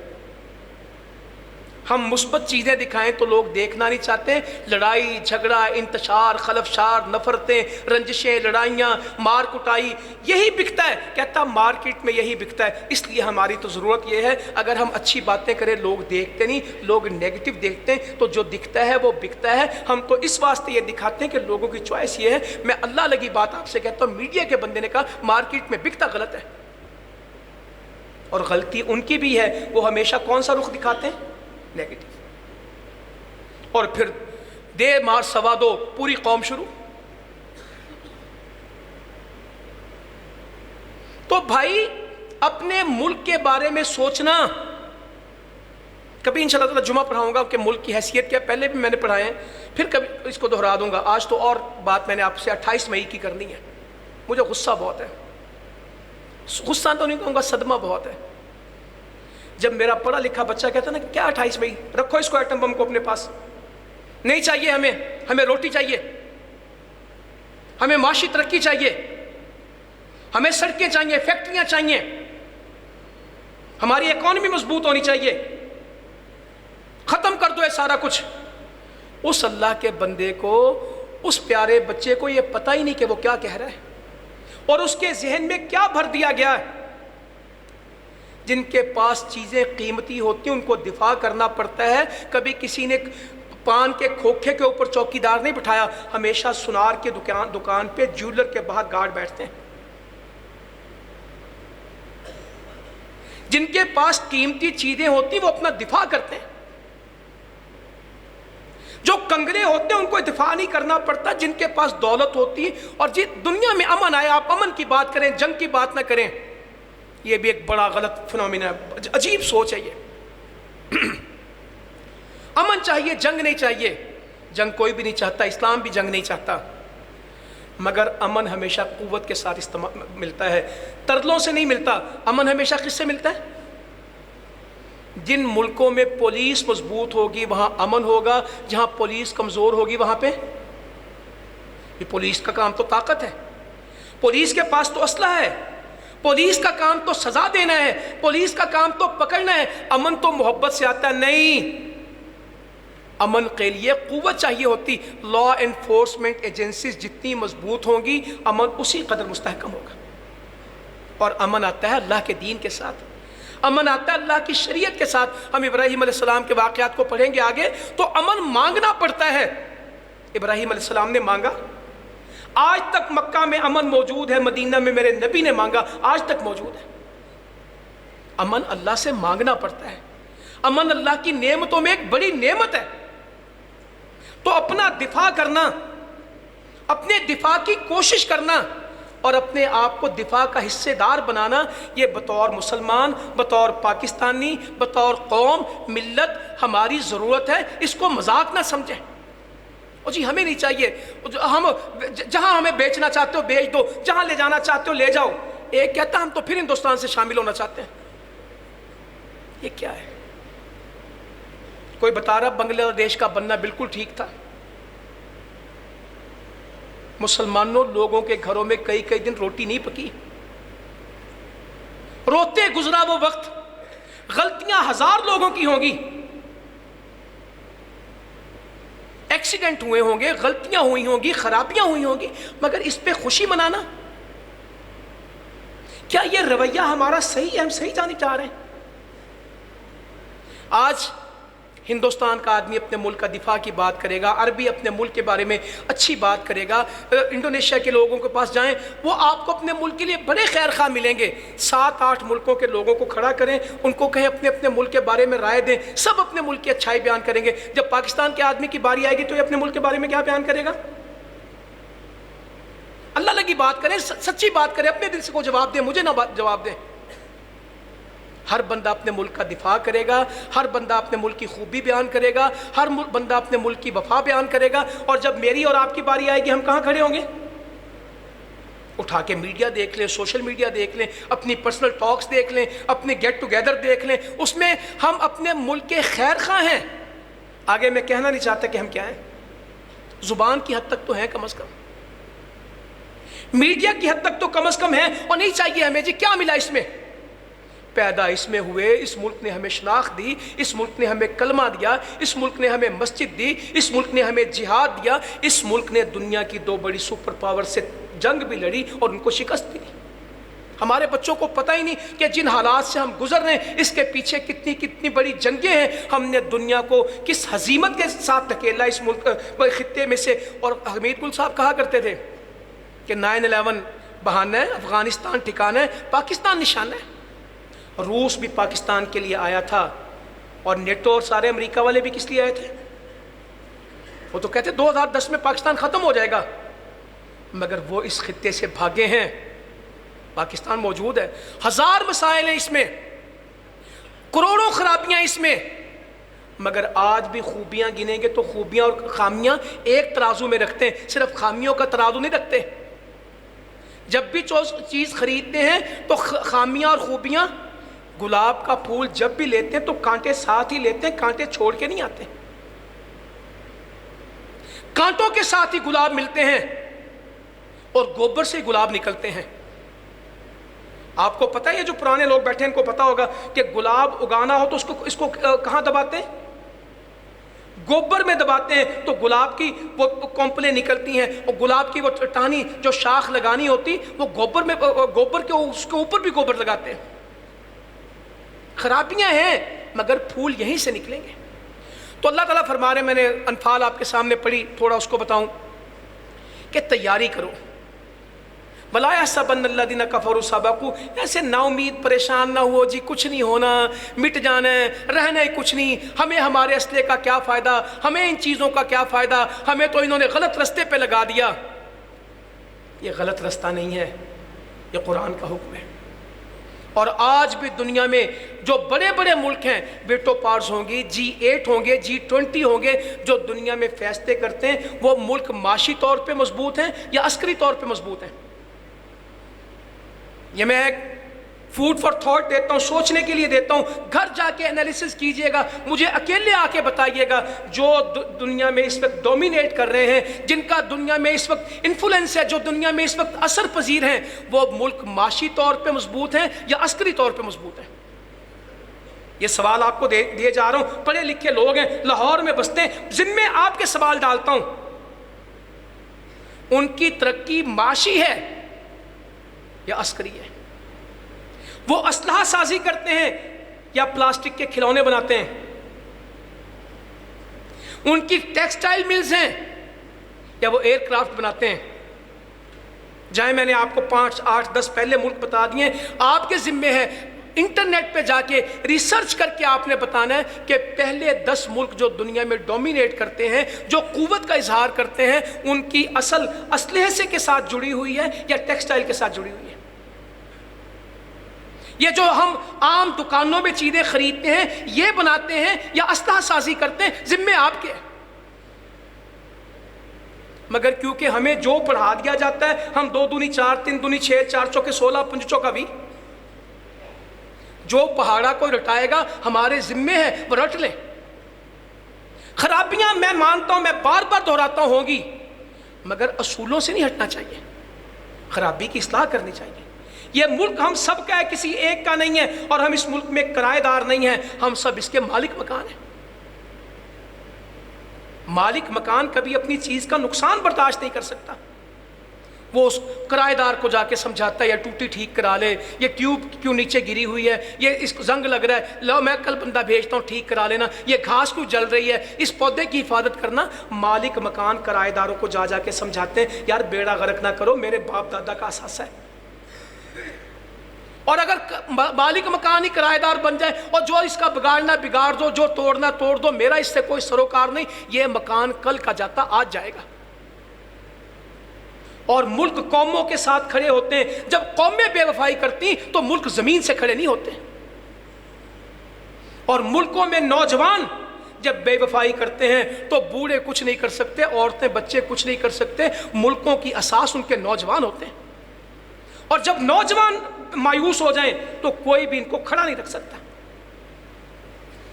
S1: ہم مثبت چیزیں دکھائیں تو لوگ دیکھنا نہیں چاہتے، لڑائی جھگڑا، انتشار، خلفشار، نفرتیں، رنجشیں، لڑائیاں، مار کٹائی، یہی بکتا ہے۔ کہتا مارکیٹ میں یہی بکتا ہے، اس لیے ہماری تو ضرورت یہ ہے اگر ہم اچھی باتیں کریں لوگ دیکھتے نہیں، لوگ نیگیٹو دیکھتے ہیں، تو جو دکھتا ہے وہ بکتا ہے۔ ہم تو اس واسطے یہ دکھاتے ہیں کہ لوگوں کی چوائس یہ ہے۔ میں اللہ لگی بات آپ سے کہتا ہوں، میڈیا کے بندے نے کہا مارکیٹ میں بکتا غلط ہے، اور غلطی ان کی بھی ہے، وہ ہمیشہ کون سا رخ دکھاتے ہیں؟ نیگیٹو۔ اور پھر دے مار سوا دو، پوری قوم شروع۔ تو بھائی اپنے ملک کے بارے میں سوچنا، کبھی انشاءاللہ تعالی جمعہ پڑھاؤں گا کہ ملک کی حیثیت کیا، پہلے بھی میں نے پڑھائے ہیں، پھر کبھی اس کو دہرا دوں گا۔ آج تو اور بات میں نے آپ سے 28 مئی کی کرنی ہے۔ مجھے غصہ بہت ہے، غصہ تو نہیں کہوں گا، صدمہ بہت ہے جب میرا پڑھا لکھا بچہ کہتا ہے نا کیا 28 مئی، رکھو اس کو ایٹم بم کو اپنے پاس، نہیں چاہیے ہمیں روٹی چاہیے، ہمیں معاشی ترقی چاہیے، ہمیں سڑکیں چاہیے، فیکٹریاں چاہیے، ہماری اکانومی مضبوط ہونی چاہیے، ختم کر دو یہ سارا کچھ۔ اس اللہ کے بندے کو، اس پیارے بچے کو یہ پتہ ہی نہیں کہ وہ کیا کہہ رہا ہے اور اس کے ذہن میں کیا بھر دیا گیا ہے۔ جن کے پاس چیزیں قیمتی ہوتی ہیں ان کو دفاع کرنا پڑتا ہے. کبھی کسی نے پان کے کھوکھے کے اوپر چوکیدار نہیں بٹھایا, ہمیشہ سنار کے دکان پہ جیولر کے باہر گارڈ بیٹھتے ہیں. جن کے پاس قیمتی چیزیں ہوتی ہیں وہ اپنا دفاع کرتے ہیں. جو کنگرے ہوتے ہیں ان کو دفاع نہیں کرنا پڑتا. جن کے پاس دولت ہوتی ہے اور جس دنیا میں امن آئے, آپ امن کی بات کریں, جنگ کی بات نہ کریں, یہ بھی ایک بڑا غلط فنومینا ہے, عجیب سوچ ہے یہ. امن چاہیے, جنگ نہیں چاہیے. جنگ کوئی بھی نہیں چاہتا, اسلام بھی جنگ نہیں چاہتا, مگر امن ہمیشہ قوت کے ساتھ ملتا ہے, ترلوں سے نہیں ملتا. امن ہمیشہ کس سے ملتا ہے؟ جن ملکوں میں پولیس مضبوط ہوگی وہاں امن ہوگا, جہاں پولیس کمزور ہوگی وہاں پہ, یہ پولیس کا کام تو طاقت ہے, پولیس کے پاس تو اسلحہ ہے, پولیس کا کام تو سزا دینا ہے, پولیس کا کام تو پکڑنا ہے. امن تو محبت سے آتا ہے. نہیں, امن کے لیے قوت چاہیے ہوتی. لا انفورسمنٹ ایجنسیز جتنی مضبوط ہوں گی امن اسی قدر مستحکم ہوگا. اور امن آتا ہے اللہ کے دین کے ساتھ, امن آتا ہے اللہ کی شریعت کے ساتھ. ہم ابراہیم علیہ السلام کے واقعات کو پڑھیں گے آگے تو امن مانگنا پڑتا ہے. ابراہیم علیہ السلام نے مانگا, آج تک مکہ میں امن موجود ہے, مدینہ میں میرے نبی نے مانگا, آج تک موجود ہے. امن اللہ سے مانگنا پڑتا ہے. امن اللہ کی نعمتوں میں ایک بڑی نعمت ہے. تو اپنا دفاع کرنا, اپنے دفاع کی کوشش کرنا اور اپنے آپ کو دفاع کا حصے دار بنانا, یہ بطور مسلمان, بطور پاکستانی, بطور قوم, ملت ہماری ضرورت ہے. اس کو مذاق نہ سمجھیں. اور جی ہمیں نہیں چاہیے, ہم جہاں ہمیں بیچنا چاہتے ہو بیچ دو, جہاں لے جانا چاہتے ہو لے جاؤ. ایک کہتا ہم تو پھر ہندوستان سے شامل ہونا چاہتے ہیں. یہ کیا ہے؟ کوئی بتا رہا بنگلہ دیش کا بننا بالکل ٹھیک تھا. مسلمانوں لوگوں کے گھروں میں کئی کئی دن روٹی نہیں پکی, روتے گزرا وہ وقت. غلطیاں ہزار لوگوں کی ہوں گی, ایکسیڈنٹ ہوئے ہوں گے, غلطیاں ہوئی ہوں گی, خرابیاں ہوئی ہوں گی, مگر اس پہ خوشی منانا, کیا یہ رویہ ہمارا صحیح ہے؟ ہم صحیح جانے چاہ رہے ہیں؟ آج ہندوستان کا آدمی اپنے ملک کا دفاع کی بات کرے گا, عربی اپنے ملک کے بارے میں اچھی بات کرے گا, انڈونیشیا کے لوگوں کے پاس جائیں وہ آپ کو اپنے ملک کے لیے بڑے خیر خواہ ملیں گے. 7-8 ملکوں کے لوگوں کو کھڑا کریں, ان کو کہیں اپنے اپنے ملک کے بارے میں رائے دیں, سب اپنے ملک کی اچھائی بیان کریں گے. جب پاکستان کے آدمی کی باری آئے گی تو یہ اپنے ملک کے بارے میں کیا بیان کرے گا؟ اللہ لگی بات کریں, سچی بات کریں, اپنے دل سے کو جواب دیں, مجھے نہ جواب دیں. ہر بندہ اپنے ملک کا دفاع کرے گا, ہر بندہ اپنے ملک کی خوبی بیان کرے گا, ہر بندہ اپنے ملک کی وفا بیان کرے گا. اور جب میری اور آپ کی باری آئے گی ہم کہاں کھڑے ہوں گے؟ اٹھا کے میڈیا دیکھ لیں, سوشل میڈیا دیکھ لیں, اپنی پرسنل ٹاکس دیکھ لیں, اپنے گیٹ ٹوگیدر دیکھ لیں, اس میں ہم اپنے ملک کے خیر خواہ ہیں. آگے میں کہنا نہیں چاہتا کہ ہم کیا ہیں, زبان کی حد تک تو ہیں کم از کم, میڈیا کی حد تک تو کم از کم ہیں. اور نہیں چاہیے ہمیں جی کیا ملا اس میں, پیدا اس میں ہوئے, اس ملک نے ہمیں شناخت دی, اس ملک نے ہمیں کلمہ دیا, اس ملک نے ہمیں مسجد دی, اس ملک نے ہمیں جہاد دیا, اس ملک نے دنیا کی 2 بڑی سپر پاور سے جنگ بھی لڑی اور ان کو شکست بھی دی. ہمارے بچوں کو پتہ ہی نہیں کہ جن حالات سے ہم گزر رہے ہیں اس کے پیچھے کتنی کتنی بڑی جنگیں ہیں. ہم نے دنیا کو کس ہزیمت کے ساتھ دھکیلا اس ملک خطے میں سے. اور حمید گل صاحب کہا کرتے تھے کہ 9/11 بہانہ ہے, افغانستان ٹھکانہ ہے, پاکستان نشانہ ہے. روس بھی پاکستان کے لیے آیا تھا, اور نیٹو اور سارے امریکہ والے بھی کس لیے آئے تھے؟ وہ تو کہتے 2010 میں پاکستان ختم ہو جائے گا, مگر وہ اس خطے سے بھاگے ہیں. پاکستان موجود ہے, 1000 مسائل ہیں اس میں, کروڑوں خرابیاں اس میں, مگر آج بھی خوبیاں گنیں گے تو خوبیاں اور خامیاں ایک ترازو میں رکھتے ہیں, صرف خامیوں کا ترازو نہیں رکھتے. جب بھی چیز خریدتے ہیں تو خامیاں اور خوبیاں, گلاب کا پھول جب بھی لیتے ہیں تو کانٹے ساتھ ہی لیتے ہیں, کانٹے چھوڑ کے نہیں آتے. کانٹوں کے ساتھ ہی گلاب ملتے ہیں اور گوبر سے گلاب نکلتے ہیں. آپ کو پتہ ہے, یہ جو پرانے لوگ بیٹھے ہیں ان کو پتہ ہوگا کہ گلاب اگانا ہو تو اس کو کہاں دباتے ہیں؟ گوبر میں دباتے ہیں. تو گلاب کی وہ کونپلیں نکلتی ہیں, اور گلاب کی وہ ٹہنی جو شاخ لگانی ہوتی وہ گوبر میں, گوبر کے اس کے اوپر بھی گوبر لگاتے ہیں. خرابیاں ہیں مگر پھول یہیں سے نکلیں گے۔ تو اللہ تعالیٰ فرما رہے، میں نے انفال آپ کے سامنے پڑھی، تھوڑا اس کو بتاؤں کہ تیاری کرو۔ وَلَا يَحْسَبَنَّ الَّذِينَ كَفَرُوا سَبَقُوا، ایسے نا امید پریشان نہ ہو جی کچھ نہیں ہونا، مٹ جانا ہے، رہنا ہی کچھ نہیں، ہمیں ہمارے اسلحے کا کیا فائدہ، ہمیں ان چیزوں کا کیا فائدہ، ہمیں تو انہوں نے غلط رستے پہ لگا دیا۔ یہ غلط رستہ نہیں ہے، یہ قرآن کا حکم ہے۔ اور آج بھی دنیا میں جو بڑے بڑے ملک ہیں، ویٹو پاورز ہوں گی، G8 ہوں گے، G20 ہوں گے، جو دنیا میں فیصلے کرتے ہیں، وہ ملک معاشی طور پہ مضبوط ہیں یا عسکری طور پہ مضبوط ہیں؟ یہ میں ایک فوڈ فار تھاٹ دیتا ہوں، سوچنے کے لیے دیتا ہوں، گھر جا کے انالیسس کیجئے گا، مجھے اکیلے آ کے بتائیے گا جو دنیا میں اس وقت ڈومینیٹ کر رہے ہیں، جن کا دنیا میں اس وقت انفلوئنس ہے، جو دنیا میں اس وقت اثر پذیر ہیں، وہ ملک معاشی طور پہ مضبوط ہیں یا عسکری طور پہ مضبوط ہیں؟ یہ سوال آپ کو دیے جا رہا ہوں، پڑھے لکھے لوگ ہیں، لاہور میں بستے ہیں، ذمے آپ کے سوال ڈالتا ہوں، ان کی ترقی معاشی ہے یا عسکری ہے؟ وہ اسلحہ سازی کرتے ہیں یا پلاسٹک کے کھلونے بناتے ہیں؟ ان کی ٹیکسٹائل ملز ہیں یا وہ ایئر کرافٹ بناتے ہیں؟ جائیں، میں نے آپ کو 5 8 10 پہلے ملک بتا دیے، آپ کے ذمے ہے انٹرنیٹ پہ جا کے ریسرچ کر کے آپ نے بتانا ہے کہ پہلے 10 ملک جو دنیا میں ڈومینیٹ کرتے ہیں، جو قوت کا اظہار کرتے ہیں، ان کی اصل اسلحے سے کے ساتھ جڑی ہوئی ہے یا ٹیکسٹائل کے ساتھ جڑی ہوئی ہے؟ یہ جو ہم عام دکانوں میں چیزیں خریدتے ہیں، یہ بناتے ہیں یا اسلحہ سازی کرتے ہیں؟ ذمے آپ کے۔ مگر کیونکہ ہمیں جو پڑھا دیا جاتا ہے، ہم 2 دونی 4 3 دونی 6 4 چوکے 16 5 چوکا 20، جو پہاڑا کوئی رٹائے گا ہمارے ذمے ہے، وہ رٹ لیں۔ خرابیاں میں مانتا ہوں، میں بار بار دہراتا ہوں گی، مگر اصولوں سے نہیں ہٹنا چاہیے، خرابی کی اصلاح کرنی چاہیے۔ یہ ملک ہم سب کا ہے، کسی ایک کا نہیں ہے، اور ہم اس ملک میں کرایہ دار نہیں ہیں، ہم سب اس کے مالک مکان ہیں۔ مالک مکان کبھی اپنی چیز کا نقصان برداشت نہیں کر سکتا، وہ اس کرایہ دار کو جا کے سمجھاتا ہے یا ٹوٹی ٹھیک کرا لے، یہ ٹیوب کیوں نیچے گری ہوئی ہے، یہ اس کو زنگ لگ رہا ہے، لو میں کل بندہ بھیجتا ہوں ٹھیک کرا لینا، یہ گھاس کیوں جل رہی ہے، اس پودے کی حفاظت کرنا۔ مالک مکان کرایہ داروں کو جا کے سمجھاتے ہیں، یار بیڑا غرق نہ کرو، میرے باپ دادا کا اثاثہ ہے۔ اور اگر مالک مکان ہی کرایہ دار بن جائے اور جو اس کا بگاڑنا بگاڑ دو، جو توڑنا توڑ دو، میرا اس سے کوئی سروکار نہیں، یہ مکان کل کا جاتا آج جائے گا۔ اور ملک قوموں کے ساتھ کھڑے ہوتے ہیں، جب قومیں بے وفائی کرتی تو ملک زمین سے کھڑے نہیں ہوتے، اور ملکوں میں نوجوان جب بے وفائی کرتے ہیں تو بوڑھے کچھ نہیں کر سکتے، عورتیں بچے کچھ نہیں کر سکتے، ملکوں کی اساس ان کے نوجوان ہوتے ہیں، اور جب نوجوان مایوس ہو جائیں تو کوئی بھی ان کو کھڑا نہیں رکھ سکتا۔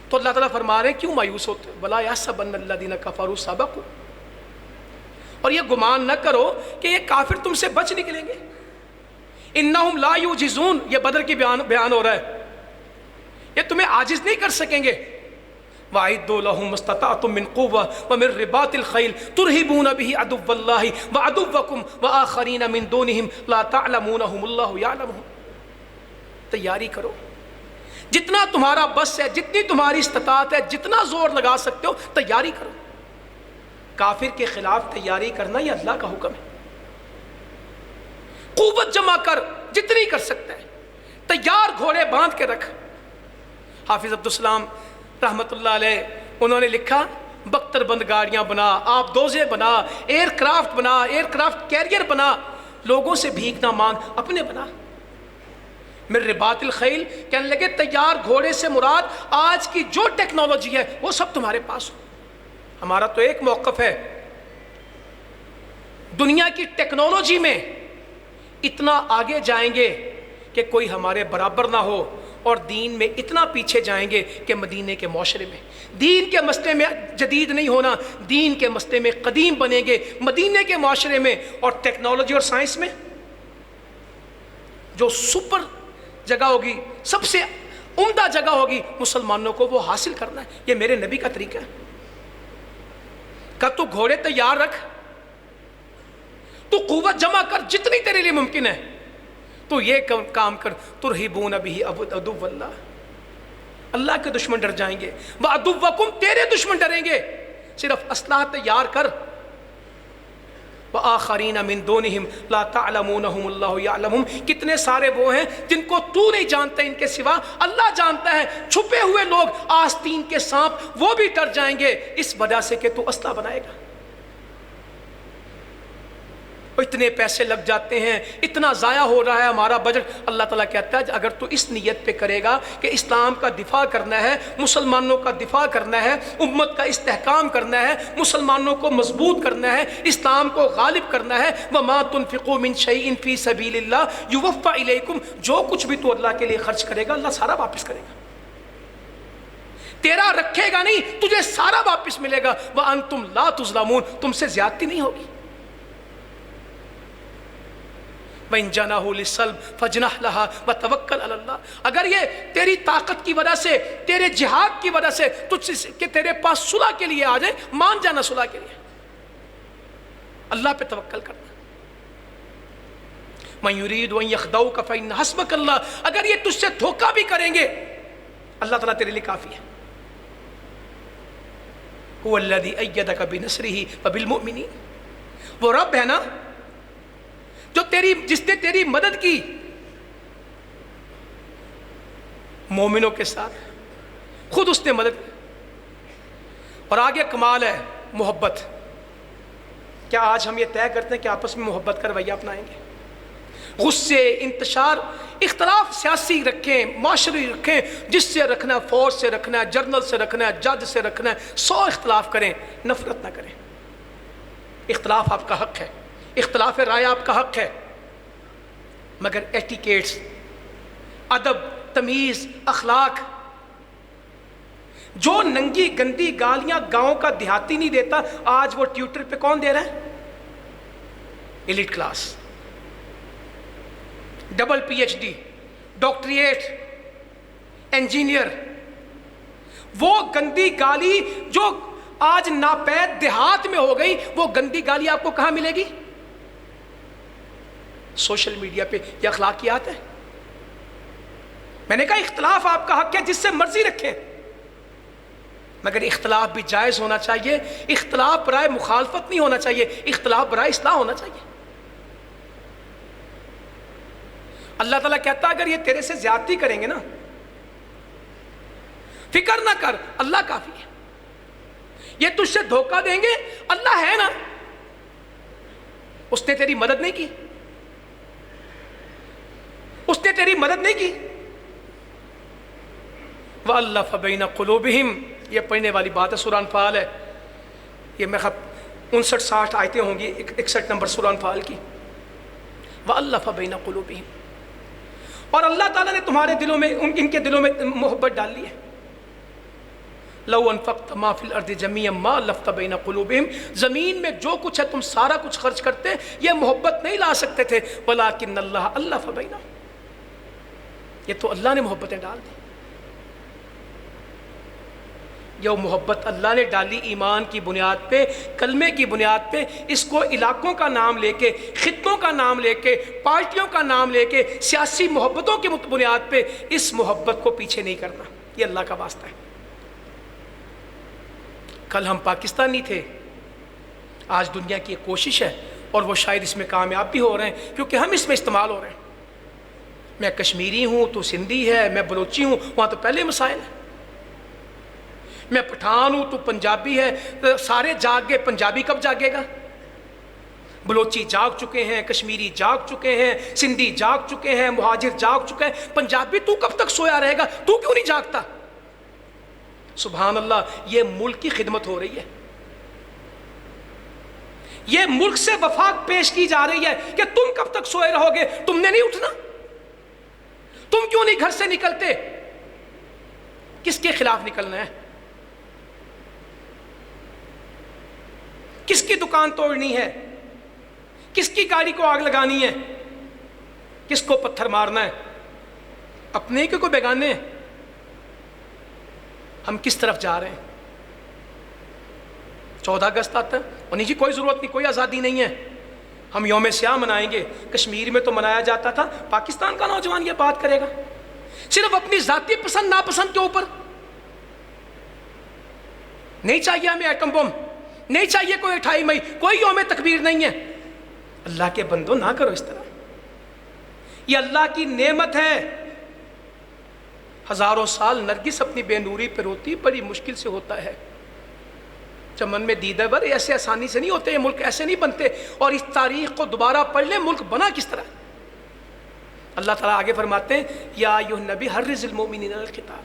S1: تو اللہ تعالیٰ فرما رہے ہیں کیوں مایوس ہوتے؟ وَلَا يَحْسَبَنَّ الَّذِينَ كَفَرُوا سَبَقُوا، اور یہ گمان نہ کرو کہ یہ کافر تم سے بچ نکلیں گے۔ اِنَّهُمْ لَا يُعْجِزُونَ، یہ بدر کی بیان ہو رہا ہے، یہ تمہیں عاجز نہیں کر سکیں گے۔ وَأَعِدُّوا لَهُم مَّا اسْتَطَعْتُم مِّن قُوَّةٍ وَمِن رِّبَاطِ الْخَيْلِ تُرْهِبُونَ بِهِ عَدُوَّ اللَّهِ وَعَدُوَّكُمْ وَآخَرِينَ مِن دُونِهِمْ لَا تَعْلَمُونَهُمُ اللَّهُ يَعْلَمُهُمْ۔ تیاری کرو، جتنا تمہارا بس ہے، جتنی تمہاری استطاعت ہے، جتنا زور لگا سکتے ہو تیاری کرو۔ کافر کے خلاف تیاری کرنا یہ اللہ کا حکم ہے۔ قوت جمع کر، جتنی کر سکتا ہے، تیار گھوڑے باندھ کے رکھ۔ حافظ عبدالسلام رحمت اللہ علیہ، انہوں نے لکھا بختر بند گاڑیاں بنا، آپ دوزے بنا، ایئر کرافٹ بنا، ایئر کرافٹ کیریئر بنا، لوگوں سے بھیک نہ مانگ، اپنے بنا۔ من رباط الخیل، کہنے لگے تیار گھوڑے سے مراد آج کی جو ٹیکنالوجی ہے وہ سب تمہارے پاس ہو۔ ہمارا تو ایک موقف ہے، دنیا کی ٹیکنالوجی میں اتنا آگے جائیں گے کہ کوئی ہمارے برابر نہ ہو، اور دین میں اتنا پیچھے جائیں گے کہ مدینے کے معاشرے میں دین کے مسئلے میں جدید نہیں ہونا، دین کے مسئلے میں قدیم بنیں گے مدینے کے معاشرے میں۔ اور ٹیکنالوجی اور سائنس میں جو سپر جگہ ہوگی، سب سے عمدہ جگہ ہوگی، مسلمانوں کو وہ حاصل کرنا ہے۔ یہ میرے نبی کا طریقہ ہے کہ تو گھوڑے تیار رکھ، تو قوت جمع کر جتنی تیرے لیے ممکن ہے، تو یہ کام کر۔ ترہبون بہ عدو اللہ، اللہ کے دشمن ڈر جائیں گے. وَعَدُوَّكُمْ تیرے دشمن ڈریں گے. صرف اسلحہ تیار کر. وَآخَرِينَ مِن دُونِهِمْ لَا تَعْلَمُونَهُمُ اللَّهُ يَعْلَمُهُمْ. کتنے سارے وہ ہیں جن کو تو نہیں جانتا ان کے سوا اللہ جانتا ہے. چھپے ہوئے لوگ آستین کے سانپ وہ بھی ڈر جائیں گے اس وجہ سے کہ تو اسلحہ بنائے گا. اتنے پیسے لگ جاتے ہیں, اتنا ضائع ہو رہا ہے ہمارا بجٹ. اللہ تعالیٰ کہتا ہے اگر تو اس نیت پہ کرے گا کہ اسلام کا دفاع کرنا ہے, مسلمانوں کا دفاع کرنا ہے, امت کا استحکام کرنا ہے, مسلمانوں کو مضبوط کرنا ہے, اسلام کو غالب کرنا ہے, وَمَا تُنْفِقُوا مِنْ شَيْءٍ فِي سَبِيلِ اللَّهِ يُوَفَّ إِلَيْكُمْ, جو کچھ بھی تو اللہ کے لیے خرچ کرے گا اللہ سارا واپس کرے گا. تیرا رکھے گا نہیں, تجھے سارا واپس ملے گا. وَأَنْتُمْ لَا تُظْلَمُونَ, تم سے زیادتی نہیں ہوگی. وَإِن جَنَاحُوا لِلسَّلْمِ فَاجْنَحْ لَهَا وَتَوَكَّلْ عَلَى اللَّهِ. اگر یہ تیری طاقت کی وجہ سے, تیرے جہاد کی وجہ سے تجھ سے کہ تیرے پاس صلح کے لیے آ جائے, مان جانا صلح کے لیے, اللہ پہ توکل کرنا. مَن يُرِيدُ أَن يَخْدَعُوكَ فَإِنَّ حَسْبَكَ اللَّهُ. اگر یہ تجھ سے دھوکہ بھی کریں گے اللہ تعالیٰ تیرے لیے کافی ہے. هُوَ الَّذِي أَيَّدَكَ بِنَصْرِهِ وَبِالْمُؤْمِنِينَ. وہ رب ہے نا جو جس نے تیری مدد کی مومنوں کے ساتھ, خود اس نے مدد کی. اور آگے کمال ہے محبت. کیا آج ہم یہ طے کرتے ہیں کہ آپس میں محبت کا رویہ اپنائیں گے؟ غصے, انتشار, اختلاف سیاسی رکھیں, معاشرتی رکھیں, جس سے رکھنا ہے فوج سے رکھنا ہے, جرنل سے رکھنا ہے, جج سے رکھنا ہے, 100 اختلاف کریں, نفرت نہ کریں. اختلاف آپ کا حق ہے, اختلاف رائے آپ کا حق ہے, مگر ایٹیکیٹس, ادب, تمیز, اخلاق. جو ننگی گندی گالیاں گاؤں کا دیہاتی نہیں دیتا, آج وہ ٹیوٹر پہ کون دے رہا ہے؟ Elite class, double P H D, doctorate, engineer. وہ گندی گالی جو آج ناپید دیہات میں ہو گئی, وہ گندی گالی آپ کو کہاں ملے گی؟ سوشل میڈیا پہ. یہ اخلاقیات ہے؟ میں نے کہا اختلاف آپ کا حق ہے, جس سے مرضی رکھیں, مگر اختلاف بھی جائز ہونا چاہیے. اختلاف برائے مخالفت نہیں ہونا چاہیے, اختلاف برائے اصلاح ہونا چاہیے. اللہ تعالیٰ کہتا ہے اگر یہ تیرے سے زیادتی کریں گے نا, فکر نہ کر, اللہ کافی ہے. یہ تجھ سے دھوکہ دیں گے, اللہ ہے نا, اس نے تیری مدد نہیں کی, اس نے تیری مدد نہیں کی. وَأَلَّفَ بَيْنَ قُلُوبِهِمْ, یہ پڑھنے والی بات ہے, سورہ انفال ہے. یہ میں 59-60 آیتیں ہوں گی, 61 نمبر سورہ انفال کی. وَأَلَّفَ بَيْنَ قُلُوبِهِمْ, اور اللہ تعالیٰ نے تمہارے دلوں میں, ان کے دلوں میں محبت ڈال لی ہے. لَوْ أَنفَقْتَ مَا فِي الْأَرْضِ جَمِيعًا مَا أَلَّفْتَ بَيْنَ قُلُوبِهِمْ, زمین میں جو کچھ ہے تم سارا کچھ خرچ کرتے, یہ محبت نہیں لا سکتے تھے. وَلَٰكِنَّ اللَّهَ أَلَّفَ بَيْنَهُمْ, یہ تو اللہ نے محبتیں ڈال دی. یہ محبت اللہ نے ڈالی ایمان کی بنیاد پہ, کلمے کی بنیاد پہ. اس کو علاقوں کا نام لے کے, خطوں کا نام لے کے, پارٹیوں کا نام لے کے, سیاسی محبتوں کی بنیاد پہ اس محبت کو پیچھے نہیں کرنا. یہ اللہ کا واسطہ ہے. کل ہم پاکستانی تھے, آج دنیا کی ایک کوشش ہے, اور وہ شاید اس میں کامیاب بھی ہو رہے ہیں کیونکہ ہم اس میں استعمال ہو رہے ہیں. میں کشمیری ہوں تو سندھی ہے, میں بلوچی ہوں, وہاں تو پہلے مسائل ہیں. میں پٹھان ہوں تو پنجابی ہے, سارے جاگ گئے, پنجابی کب جاگے گا؟ بلوچی جاگ چکے ہیں, کشمیری جاگ چکے ہیں, سندھی جاگ چکے ہیں, مہاجر جاگ چکے ہیں, پنجابی تو کب تک سویا رہے گا؟ تو کیوں نہیں جاگتا؟ سبحان اللہ, یہ ملک کی خدمت ہو رہی ہے, یہ ملک سے وفاق پیش کی جا رہی ہے کہ تم کب تک سوئے رہو گے؟ تم نے نہیں اٹھنا, تم کیوں نہیں گھر سے نکلتے؟ کس کے خلاف نکلنا ہے؟ کس کی دکان توڑنی ہے؟ کس کی گاڑی کو آگ لگانی ہے؟ کس کو پتھر مارنا ہے؟ اپنے کے کوئی بیگانے ہیں؟ ہم کس طرف جا رہے ہیں؟ 14 اگست آتا ہے, اور نہیں جی کوئی ضرورت نہیں, کوئی آزادی نہیں ہے, ہم یوم سیاہ منائیں گے. کشمیر میں تو منایا جاتا تھا, پاکستان کا نوجوان یہ بات کرے گا؟ صرف اپنی ذاتی پسند ناپسند کے اوپر. نہیں چاہیے ہمیں ایٹم بم، نہیں چاہیے کوئی 28 مئی، کوئی یوم تکبیر نہیں ہے. اللہ کے بندو نہ کرو اس طرح. یہ اللہ کی نعمت ہے. ہزاروں سال نرگس اپنی بے نوری پہ روتی، بڑی مشکل سے ہوتا ہے. چمن میں دیدہ بر ایسے آسانی سے نہیں ہوتے، یہ ملک ایسے نہیں بنتے. اور اس تاریخ کو دوبارہ پڑھ لیں، ملک بنا کس طرح. اللہ تعالیٰ آگے فرماتے ہیں یا ایھا النبی حرض المؤمنین علی القتال.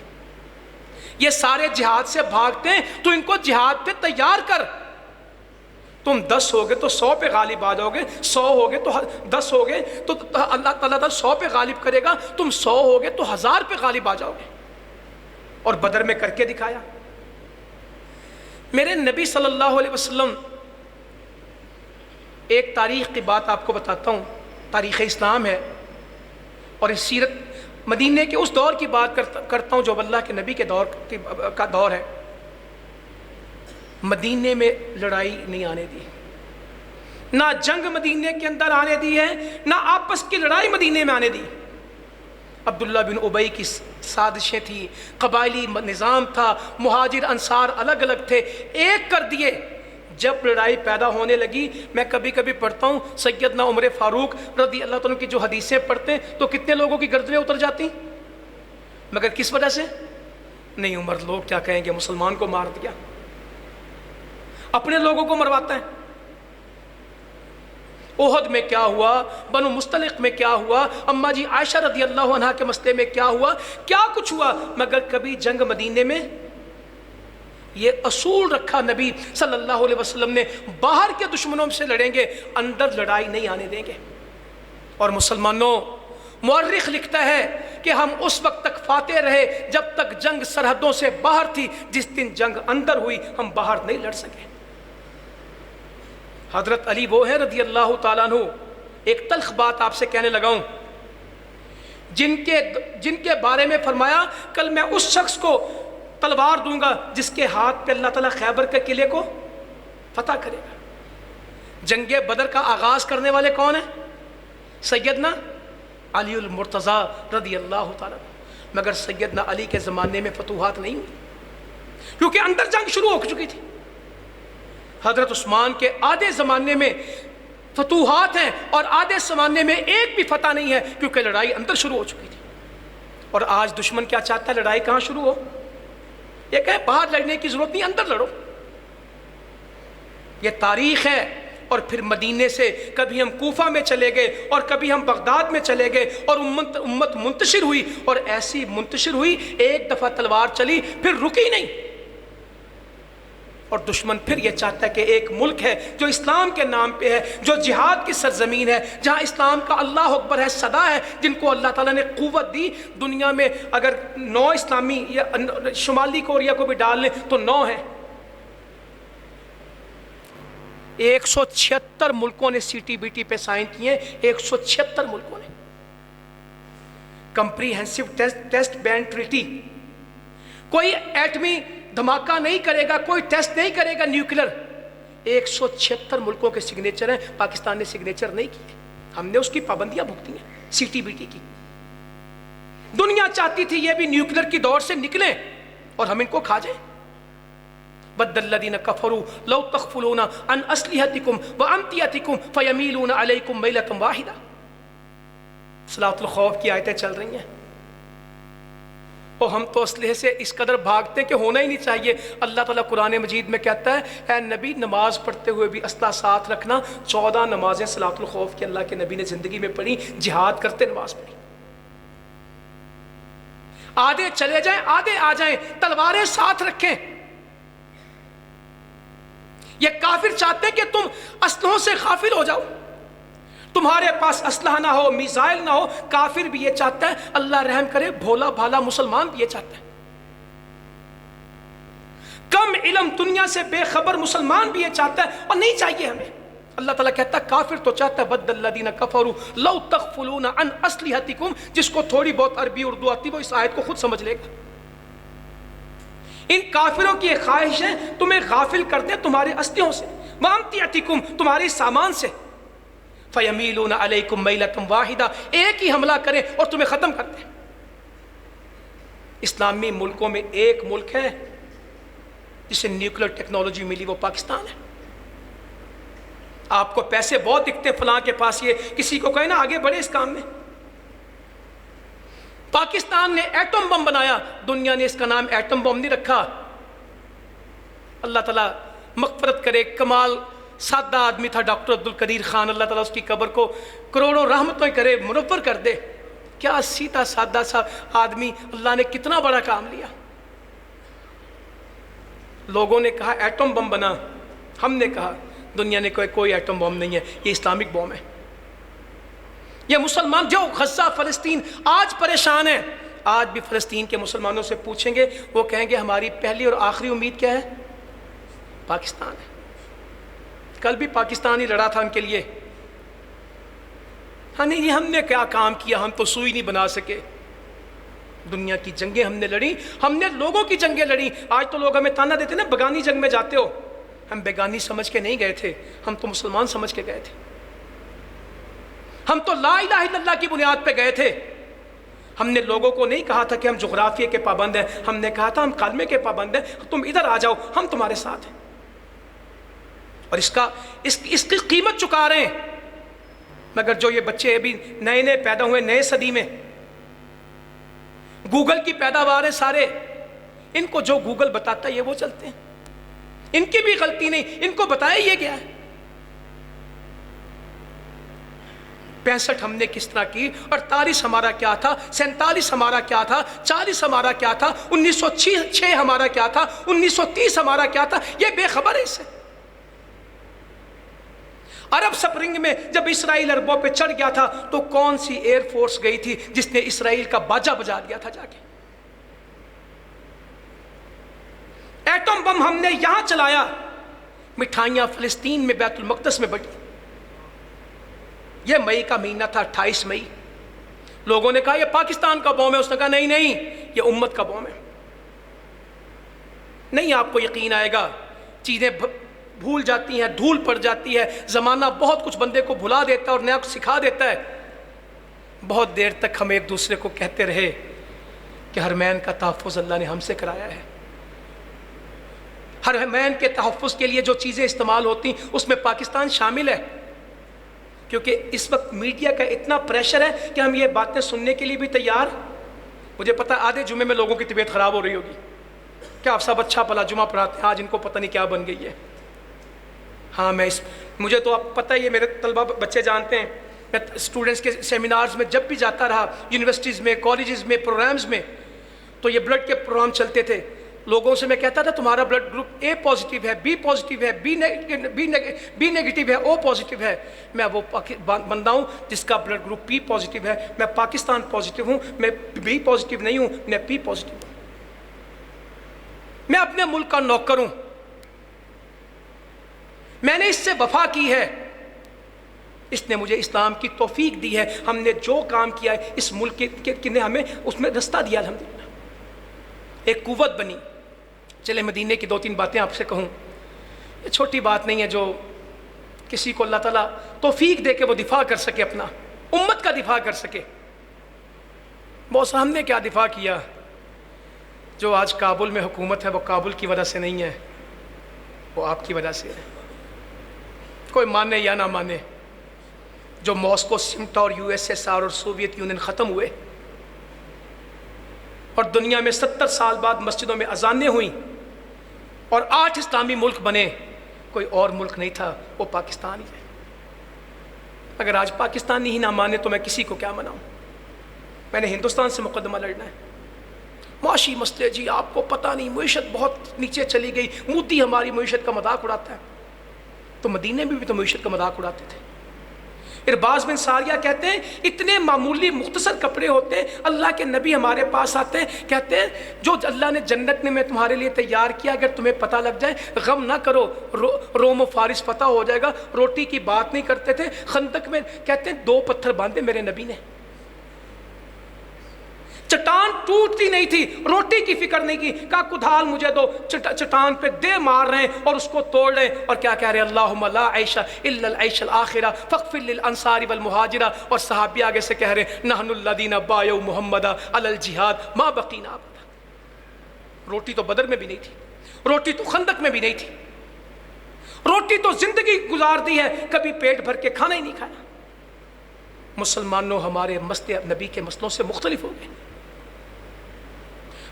S1: یہ سارے جہاد سے بھاگتے ہیں تو ان کو جہاد پہ تیار کر. تم 10 ہوگے تو 100 پہ غالب آ جاؤ گے، 100 ہوگے تو 10 ہوگے تو اللہ تعالیٰ 100 پہ غالب کرے گا. تم 100 ہوگے تو 1000 پہ غالب آ جاؤ گے. اور بدر میں کر کے دکھایا. میرے نبی صلی اللہ علیہ وسلم، ایک تاریخ کی بات آپ کو بتاتا ہوں، تاریخ اسلام ہے اور اس سیرت مدینہ کے اس دور کی بات کرتا ہوں جو اللہ کے نبی کے دور کا دور ہے. مدینے میں لڑائی نہیں آنے دی، نہ جنگ مدینے کے اندر آنے دی ہے، نہ آپس کی لڑائی مدینے میں آنے دی. عبداللہ بن ابی کی سازشیں تھیں، قبائلی نظام تھا، مہاجر انصار الگ الگ تھے، ایک کر دیے. جب لڑائی پیدا ہونے لگی، میں کبھی کبھی پڑھتا ہوں سیدنا عمر فاروق رضی اللہ تعالیٰ کی جو حدیثیں پڑھتے ہیں تو کتنے لوگوں کی گردنیں اتر جاتی، مگر کس وجہ سے؟ نہیں عمر لوگ کیا کہیں گے، مسلمان کو مار دیا. اپنے لوگوں کو مرواتا ہے. احد میں کیا ہوا، بنو مستلق میں کیا ہوا، اماں جی عائشہ رضی اللہ عنہا کے مسئلے میں کیا ہوا، کیا کچھ ہوا، مگر کبھی جنگ مدینے میں. یہ اصول رکھا نبی صلی اللہ علیہ وسلم نے، باہر کے دشمنوں سے لڑیں گے، اندر لڑائی نہیں آنے دیں گے. اور مسلمانوں، مورخ لکھتا ہے کہ ہم اس وقت تک فاتح رہے جب تک جنگ سرحدوں سے باہر تھی. جس دن جنگ اندر ہوئی ہم باہر نہیں لڑ سکے. حضرت علی وہ ہے رضی اللہ تعالیٰ عنہ. ایک تلخ بات آپ سے کہنے لگا ہوں، جن کے بارے میں فرمایا کل میں اس شخص کو تلوار دوں گا جس کے ہاتھ پہ اللہ تعالیٰ خیبر کے قلعے کو فتح کرے گا. جنگ بدر کا آغاز کرنے والے کون ہیں؟ سیدنا علی المرتضیٰ رضی اللہ تعالیٰ. مگر سیدنا علی کے زمانے میں فتوحات نہیں ہوئی کیونکہ اندر جنگ شروع ہو چکی تھی. حضرت عثمان کے آدھے زمانے میں فتوحات ہیں اور آدھے زمانے میں ایک بھی فتح نہیں ہے کیونکہ لڑائی اندر شروع ہو چکی تھی. اور آج دشمن کیا چاہتا ہے؟ لڑائی کہاں شروع ہو؟ یہ کہے باہر لڑنے کی ضرورت نہیں، اندر لڑو. یہ تاریخ ہے. اور پھر مدینے سے کبھی ہم کوفہ میں چلے گئے اور کبھی ہم بغداد میں چلے گئے اور امت منتشر ہوئی اور ایسی منتشر ہوئی، ایک دفعہ تلوار چلی پھر رکی نہیں. اور دشمن پھر یہ چاہتا ہے کہ ایک ملک ہے جو اسلام کے نام پہ ہے، جو جہاد کی سرزمین ہے، جہاں اسلام کا اللہ اکبر ہے صدا ہے، جن کو اللہ تعالیٰ نے قوت دی. دنیا میں اگر 9 اسلامی یا شمالی کوریا کو بھی ڈال لیں تو 9 ہے. 176 ملکوں نے CTBT پہ سائن کیے، 176 ملکوں نے. Comprehensive test ban treaty. کوئی ایٹمی دھماکہ نہیں کرے گا، کوئی ٹیسٹ نہیں کرے گا نیوکلر. 176 ملکوں کے سگنیچر ہیں، پاکستان نے سگنیچر نہیں کیے. ہم نے اس کی پابندیاں بھگتی ہیں CTBT کی. دنیا چاہتی تھی یہ بھی نیوکلر کی دور سے نکلیں اور ہم ان کو کھا جائیں. بد الذین کفروا لو تغفلون عن اسلحتکم وامتیتکم فیمیلون علیکم میلۃ واحدہ. صلاۃ الخوف کی آیتیں چل رہی ہیں اور ہم تو اسلحے سے اس قدر بھاگتے ہیں کہ ہونا ہی نہیں چاہیے. اللہ تعالیٰ قرآن مجید میں کہتا ہے اے نبی نماز پڑھتے ہوئے بھی اسلحہ ساتھ رکھنا. 14 نمازیں صلاۃ الخوف کی اللہ کے نبی نے زندگی میں پڑھی، جہاد کرتے نماز پڑھی. آدھے چلے جائیں آدھے آ جائیں، تلواریں ساتھ رکھیں. یہ کافر چاہتے ہیں کہ تم اسلحوں سے غافل ہو جاؤ، تمہارے پاس اسلحہ نہ ہو، میزائل نہ ہو. کافر بھی یہ چاہتا ہے، اللہ رحم کرے بھولا بھالا مسلمان بھی یہ چاہتا ہے. کم علم دنیا سے بے خبر مسلمان بھی یہ چاہتا ہے اور نہیں چاہیے ہمیں. اللہ تعالیٰ کہتا ہے کافر تو چاہتا ہے بد الذین کفروا لو تغفلون عن اسلحتکم. جس کو تھوڑی بہت عربی اردو آتی وہ اس آیت کو خود سمجھ لے گا. ان کافروں کی ایک خواہش ہے تمہیں غافل کر دیں تمہارے اسلحوں سے، وامتیتکم تمہارے سامان سے، فیمیلون علیکم میلۃ واحدہ ایک ہی حملہ کریں اور تمہیں ختم کر دیں. اسلامی ملکوں میں ایک ملک ہے جسے نیوکلیر ٹیکنالوجی ملی، وہ پاکستان ہے۔ آپ کو پیسے بہت دکھتے ہیں فلاں کے پاس، یہ کسی کو کہے نا آگے بڑھے اس کام میں۔ پاکستان نے ایٹم بم بنایا، دنیا نے اس کا نام ایٹم بم نہیں رکھا۔ اللہ تعالیٰ مغفرت کرے، کمال سادہ آدمی تھا ڈاکٹر عبدالقدیر خان، اللہ تعالیٰ اس کی قبر کو کروڑوں رحمتیں کرے، منور کر دے۔ کیا سیدھا سادہ سا آدمی، اللہ نے کتنا بڑا کام لیا۔ لوگوں نے کہا ایٹم بم بنا، ہم نے کہا دنیا نے کوئی ایٹم بم نہیں ہے، یہ اسلامک بم ہے۔ یہ مسلمان جو غزہ فلسطین آج پریشان ہیں، آج بھی فلسطین کے مسلمانوں سے پوچھیں گے، وہ کہیں گے ہماری پہلی اور آخری امید کیا ہے؟ پاکستان ہے۔ کل بھی پاکستان ہی لڑا تھا ان کے لیے۔ ہاں نہیں، ہم نے کیا کام کیا، ہم تو سوئی نہیں بنا سکے۔ دنیا کی جنگیں ہم نے لڑی، ہم نے لوگوں کی جنگیں لڑی۔ آج تو لوگ ہمیں تانا دیتے نا بگانی جنگ میں جاتے ہو، ہم بیگانی سمجھ کے نہیں گئے تھے، ہم تو مسلمان سمجھ کے گئے تھے۔ ہم تو لا الہ الا اللہ کی بنیاد پہ گئے تھے۔ ہم نے لوگوں کو نہیں کہا تھا کہ ہم جغرافیے کے پابند ہیں، ہم نے کہا تھا ہم کلمے کے پابند ہیں، تم ادھر آ جاؤ، ہم تمہارے ساتھ ہیں۔ اور اس کی قیمت چکا رہے ہیں۔ مگر جو یہ بچے ابھی نئے نئے پیدا ہوئے، نئے صدی میں گوگل کی پیداوار ہے سارے، ان کو جو گوگل بتاتا ہے یہ وہ چلتے ہیں، ان کی بھی غلطی نہیں، ان کو بتایا یہ گیا ہے۔ 65 ہم نے کس طرح کی، 48 ہمارا کیا تھا، 47 ہمارا کیا تھا، 40 ہمارا کیا تھا، 1906 ہمارا کیا تھا، 1930 ہمارا کیا تھا، یہ بے خبر ہے اس سے۔ عرب سپرنگ میں جب اسرائیل عربوں پہ چڑھ گیا تھا تو کون سی ایئر فورس گئی تھی جس نے اسرائیل کا باجا بجا دیا تھا جا کے؟ ایٹم بم ہم نے یہاں چلایا، مٹھائیاں فلسطین میں بیت المقدس میں بٹی۔ یہ مئی کا مہینہ تھا، 28 مئی۔ لوگوں نے کہا یہ پاکستان کا بم ہے، اس نے کہا نہیں نہیں، یہ امت کا بم ہے۔ نہیں آپ کو یقین آئے گا، چیزیں بھول جاتی ہیں، دھول پڑ جاتی ہے، زمانہ بہت کچھ بندے کو بھلا دیتا ہے اور نیا کچھ سکھا دیتا ہے۔ بہت دیر تک ہم ایک دوسرے کو کہتے رہے کہ حرمین کا تحفظ اللہ نے ہم سے کرایا ہے۔ حرمین کے تحفظ کے لیے جو چیزیں استعمال ہوتی ہیں اس میں پاکستان شامل ہے، کیونکہ اس وقت میڈیا کا اتنا پریشر ہے کہ ہم یہ باتیں سننے کے لیے بھی تیار۔ مجھے پتا آدھے جمعے میں لوگوں کی طبیعت خراب ہو رہی ہوگی، کیا آپ سب اچھا بھلا جمعہ پڑھاتے ہیں، آج ان کو پتہ نہیں کیا بن گئی ہے۔ ہاں مجھے تو آپ پتہ ہی ہے، میرے طلبہ بچے جانتے ہیں، میں اسٹوڈنٹس کے سیمینارز میں جب بھی جاتا رہا، یونیورسٹیز میں، کالجز میں، پروگرامز میں، تو یہ بلڈ کے پروگرام چلتے تھے۔ لوگوں سے میں کہتا تھا تمہارا بلڈ گروپ اے پازیٹیو ہے، بی پازیٹیو ہے، بی نیگیٹیو ہے، او پازیٹیو ہے۔ میں وہ بندہ ہوں جس کا بلڈ گروپ پی پازیٹیو ہے، میں پاکستان پازیٹیو ہوں، میں بی پازیٹیو نہیں ہوں، میں پی پازیٹیو ہوں۔ میں اپنے ملک کا نوکر ہوں، میں نے اس سے وفا کی ہے، اس نے مجھے اسلام کی توفیق دی ہے، ہم نے جو کام کیا ہے اس ملک کے نے ہمیں اس میں رستہ دیا، الحمدللہ ایک قوت بنی۔ چلے مدینے کی 2-3 باتیں آپ سے کہوں، یہ چھوٹی بات نہیں ہے، جو کسی کو اللہ تعالیٰ توفیق دے کے وہ دفاع کر سکے، اپنا امت کا دفاع کر سکے۔ بہت ہم نے کیا دفاع کیا، جو آج کابل میں حکومت ہے وہ کابل کی وجہ سے نہیں ہے، وہ آپ کی وجہ سے ہے، کوئی مانے یا نہ مانے۔ جو ماسکو سمٹا اور USSR اور سوویت یونین ختم ہوئے اور دنیا میں 70 سال بعد مسجدوں میں اذانیں ہوئیں اور 8 اسلامی ملک بنے، کوئی اور ملک نہیں تھا، وہ پاکستان ہی ہے۔ اگر آج پاکستانی ہی نہ مانے تو میں کسی کو کیا مناؤں؟ میں نے ہندوستان سے مقدمہ لڑنا ہے۔ معاشی مسئلے، جی آپ کو پتہ نہیں، معیشت بہت نیچے چلی گئی، مودی ہماری معیشت کا مذاق اڑاتا ہے، تو مدینے میں بھی تو معیشت کا مذاق اڑاتے تھے۔ ارباز بن ساریہ کہتے ہیں اتنے معمولی مختصر کپڑے ہوتے ہیں، اللہ کے نبی ہمارے پاس آتے ہیں، کہتے ہیں جو اللہ نے جنت میں تمہارے لیے تیار کیا اگر تمہیں پتہ لگ جائے غم نہ کرو، روم و فارس فتح ہو جائے گا۔ روٹی کی بات نہیں کرتے تھے، خندق میں کہتے ہیں 2 پتھر باندھے میرے نبی نے، چٹان ٹوٹتی نہیں تھی، روٹی کی فکر نہیں کی، کہا کدھال مجھے دو، چٹان پہ دے مار رہے ہیں اور اس کو توڑ رہے ہیں، اور کیا کہہ رہے ہیں، اللہم لا عیش الا العیش الاخرہ فاغفر للانصار والمہاجرہ، اور صحابی آگے سے کہہ رہے ہیں نحن الذین بایعوا محمدا علی الجہاد ما بقینا ابدا۔ روٹی تو بدر میں بھی نہیں تھی، روٹی تو خندق میں بھی نہیں تھی، روٹی تو زندگی گزار دی ہے، کبھی پیٹ بھر کے کھانا ہی نہیں کھایا۔ مسلمانوں ہمارے مسئلے نبی کے مسئلوں سے مختلف ہو گئے۔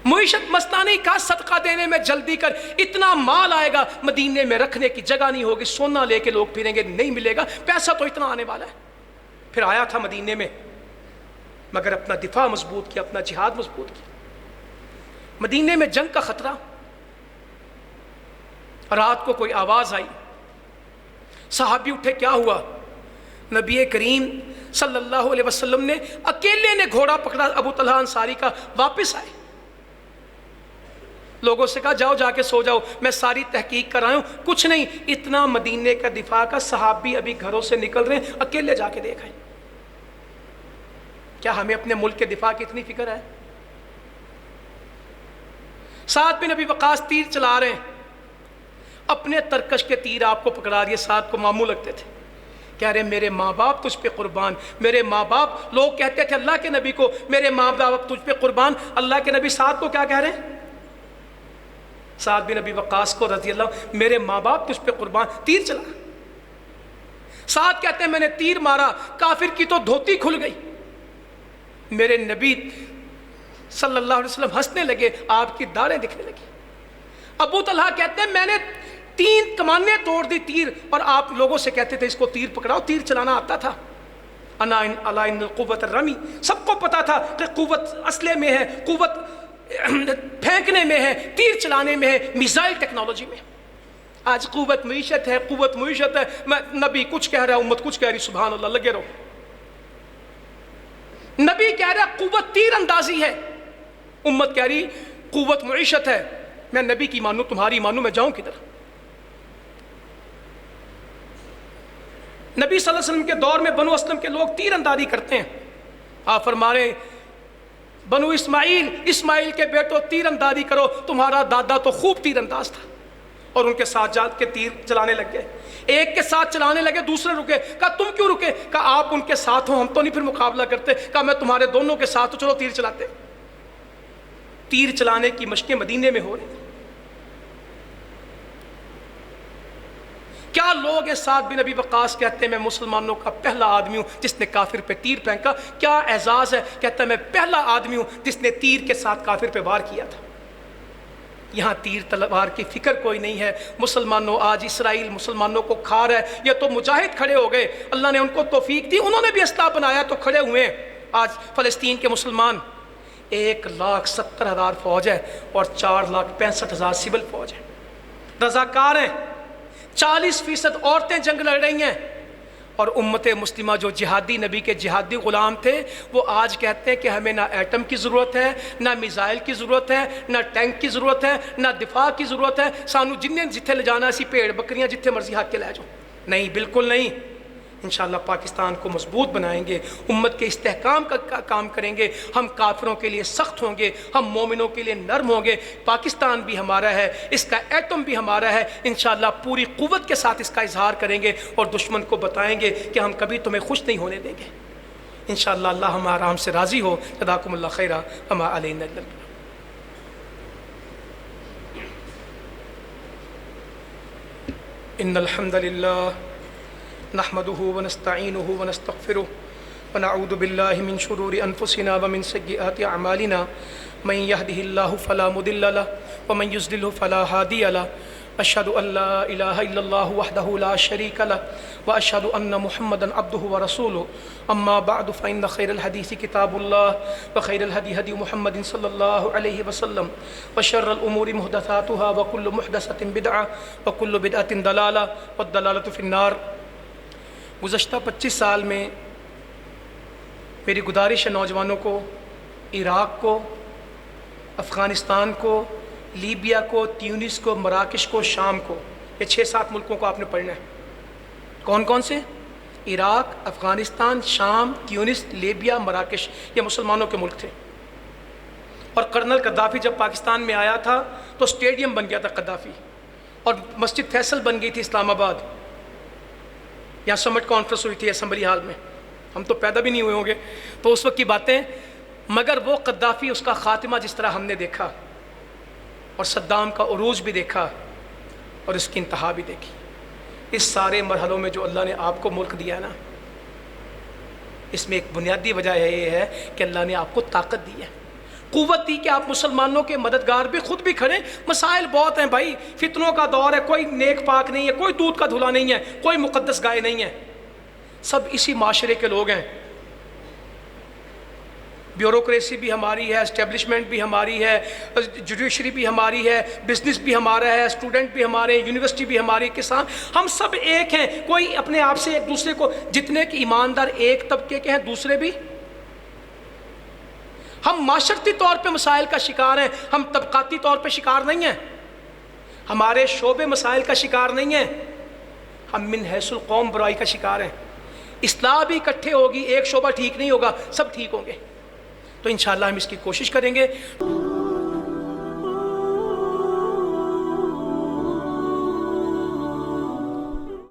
S1: معیشت مستانی کا صدقہ دینے میں جلدی کر، اتنا مال آئے گا مدینے میں رکھنے کی جگہ نہیں ہوگی، سونا لے کے لوگ پھریں گے، نہیں ملے گا، پیسہ تو اتنا آنے والا ہے۔ پھر آیا تھا مدینے میں، مگر اپنا دفاع مضبوط کیا، اپنا جہاد مضبوط کیا۔ مدینے میں جنگ کا خطرہ، رات کو کوئی آواز آئی، صحابی اٹھے، کیا ہوا؟ نبی کریم صلی اللہ علیہ وسلم نے اکیلے نے گھوڑا پکڑا ابو طلحہ انصاری کا، واپس آئے، لوگوں سے کہا جاؤ جا کے سو جاؤ، میں ساری تحقیق کر آیا ہوں، کچھ نہیں، اتنا مدینے کا دفاع کا، صحابی ابھی گھروں سے نکل رہے ہیں، اکیلے جا کے دیکھیں۔ کیا ہمیں اپنے ملک کے دفاع کی اتنی فکر ہے؟ سعد بن ابی وقاص تیر چلا رہے ہیں، اپنے ترکش کے تیر آپ کو پکڑا دیے، سعد کو ماموں لگتے تھے، کہہ رہے میرے ماں باپ تجھ پہ قربان، میرے ماں باپ، لوگ کہتے تھے اللہ کے نبی کو میرے ماں باپ تجھ پہ قربان، اللہ کے نبی سعد کو کیا کہہ رہے ہیں؟ سعد بن ابی وقاص کو رضی اللہ، میرے ماں باپ تجھ پہ قربان، تیر چلا۔ سعد کہتے ہیں میں نے تیر مارا، کافر کی تو دھوتی کھل گئی، میرے نبی صلی اللہ علیہ وسلم ہنسنے لگے، آپ کی داڑھیں دکھنے لگی۔ ابو طلحہ کہتے ہیں میں نے 3 کمانیں توڑ دی تیر، اور آپ لوگوں سے کہتے تھے اس کو تیر پکڑاؤ، تیر چلانا آتا تھا۔ انا ان القوت الرمی، سب کو پتا تھا کہ قوت اسلحے میں ہے، قوت پھینکنے میں ہے، تیر چلانے میں ہے، میزائل ٹیکنالوجی میں۔ آج قوت معیشت ہے، قوت معیشت ہے، نبی کچھ کہہ رہا ہے، امت کچھ کہہ رہی، سبحان اللہ، لگے رہو۔ نبی کہہ رہا قوت تیر اندازی ہے، امت کہہ رہی قوت معیشت ہے، میں نبی کی مانوں تمہاری مانوں، میں جاؤں کدھر؟ نبی صلی اللہ علیہ وسلم کے دور میں بنو اسلم کے لوگ تیر اندازی کرتے ہیں، آپ فرما رہے ہیں بنو اسماعیل کے بیٹو تیر اندازی کرو، تمہارا دادا تو خوب تیر انداز تھا، اور ان کے ساتھ جا کے تیر چلانے لگ گئے، ایک کے ساتھ چلانے لگے، دوسرے رکے، کہا تم کیوں رکے؟ کہا آپ ان کے ساتھ ہو، ہم تو نہیں پھر مقابلہ کرتے، کہا میں تمہارے دونوں کے ساتھ ہوں، چلو تیر چلاتے۔ تیر چلانے کی مشقیں مدینے میں ہو رہی ہیں۔ کیا لوگ ہیں؟ سعد بن ابی وقاص کہتے ہیں میں مسلمانوں کا پہلا آدمی ہوں جس نے کافر پہ تیر پھینکا، کیا اعزاز ہے، کہتا ہے میں پہلا آدمی ہوں جس نے تیر کے ساتھ کافر پہ وار کیا تھا۔ یہاں تیر تلوار کی فکر کوئی نہیں ہے۔ مسلمانوں، آج اسرائیل مسلمانوں کو کھا رہا ہے، یہ تو مجاہد کھڑے ہو گئے، اللہ نے ان کو توفیق دی، انہوں نے بھی اسلحہ بنایا تو کھڑے ہوئے ہیں۔ آج فلسطین کے مسلمان 1,70,000 فوج ہے اور 4,65,000 سول فوج ہے، رضاکار ہیں، 40% عورتیں جنگ لڑ رہی ہیں، اور امت مسلمہ جو جہادی نبی کے جہادی غلام تھے وہ آج کہتے ہیں کہ ہمیں نہ ایٹم کی ضرورت ہے، نہ میزائل کی ضرورت ہے، نہ ٹینک کی ضرورت ہے، نہ دفاع کی ضرورت ہے، سانو جنہیں جتھے لے جانا اسی پیڑ بکریاں جتھے مرضی ہاتھ کے لے جاؤ۔ نہیں، بالکل نہیں۔ انشاءاللہ پاکستان کو مضبوط بنائیں گے، امت کے استحکام کا کام کریں گے، ہم کافروں کے لیے سخت ہوں گے، ہم مومنوں کے لیے نرم ہوں گے، پاکستان بھی ہمارا ہے، اس کا ایٹم بھی ہمارا ہے، انشاءاللہ پوری قوت کے ساتھ اس کا اظہار کریں گے، اور دشمن کو بتائیں گے کہ ہم کبھی تمہیں خوش نہیں ہونے دیں گے۔ انشاءاللہ اللہ ہمارا ہم سے راضی ہو۔ جزاکم اللہ خیرہ، وما علینا الا البلاغ۔ ان الحمد للہ نحمده ونستعینه ونستغفره ونعوذ بالله من شرور انفسنا ومن سیئات اعمالنا، من يهده الله فلا مضل له ومن يضلل فلا هادي له، اشهد ان لا اله الا الله وحده لا شريك له واشهد ان محمدا عبده ورسوله، اما بعد فان خير الحديث كتاب الله وخير الهدي هدي محمد صلى الله عليه وسلم، وشر الامور محدثاتها وكل محدثة بدعة وكل بدعة ضلالة والضلالة في النار۔ گزشتہ 25 سال میں میری گزارش ہے نوجوانوں کو، عراق کو، افغانستان کو، لیبیا کو، تیونس کو، مراکش کو، شام کو، یہ 6-7 ملکوں کو آپ نے پڑھنا ہے۔ کون کون سے؟ عراق، افغانستان، شام، تیونس، لیبیا، مراکش، یہ مسلمانوں کے ملک تھے۔ اور کرنل قذافی جب پاکستان میں آیا تھا تو اسٹیڈیم بن گیا تھا قذافی، اور مسجد فیصل بن گئی تھی اسلام آباد، یہاں سمٹ کانفرنس ہوئی تھی اسمبلی ہال میں، ہم تو پیدا بھی نہیں ہوئے ہوں گے تو اس وقت کی باتیں، مگر وہ قذافی، اس کا خاتمہ جس طرح ہم نے دیکھا، اور صدام کا عروج بھی دیکھا اور اس کی انتہا بھی دیکھی۔ اس سارے مرحلوں میں جو اللہ نے آپ کو ملک دیا نا، اس میں ایک بنیادی وجہ یہ ہے کہ اللہ نے آپ کو طاقت دی ہے، قوت دی کہ آپ مسلمانوں کے مددگار بھی خود بھی کھڑے۔ مسائل بہت ہیں بھائی، فتنوں کا دور ہے، کوئی نیک پاک نہیں ہے، کوئی دودھ کا دھلا نہیں ہے، کوئی مقدس گائے نہیں ہے، سب اسی معاشرے کے لوگ ہیں۔ بیوروکریسی بھی ہماری ہے، اسٹیبلشمنٹ بھی ہماری ہے، جوڈیشری بھی ہماری ہے، بزنس بھی ہمارا ہے، اسٹوڈنٹ بھی ہمارے، یونیورسٹی بھی ہماری، کسان، ہم سب ایک ہیں۔ کوئی اپنے آپ سے ایک دوسرے کو، جتنے کہ ایماندار ایک طبقے کے ہیں دوسرے بھی، ہم معاشرتی طور پہ مسائل کا شکار ہیں، ہم طبقاتی طور پہ شکار نہیں ہیں، ہمارے شعبے مسائل کا شکار نہیں ہیں، ہم من حیث القوم برائی کا شکار ہیں۔ اصلاح بھی اکٹھے ہوگی، ایک شعبہ ٹھیک نہیں ہوگا، سب ٹھیک ہوں گے۔ تو انشاءاللہ ہم اس کی کوشش کریں گے۔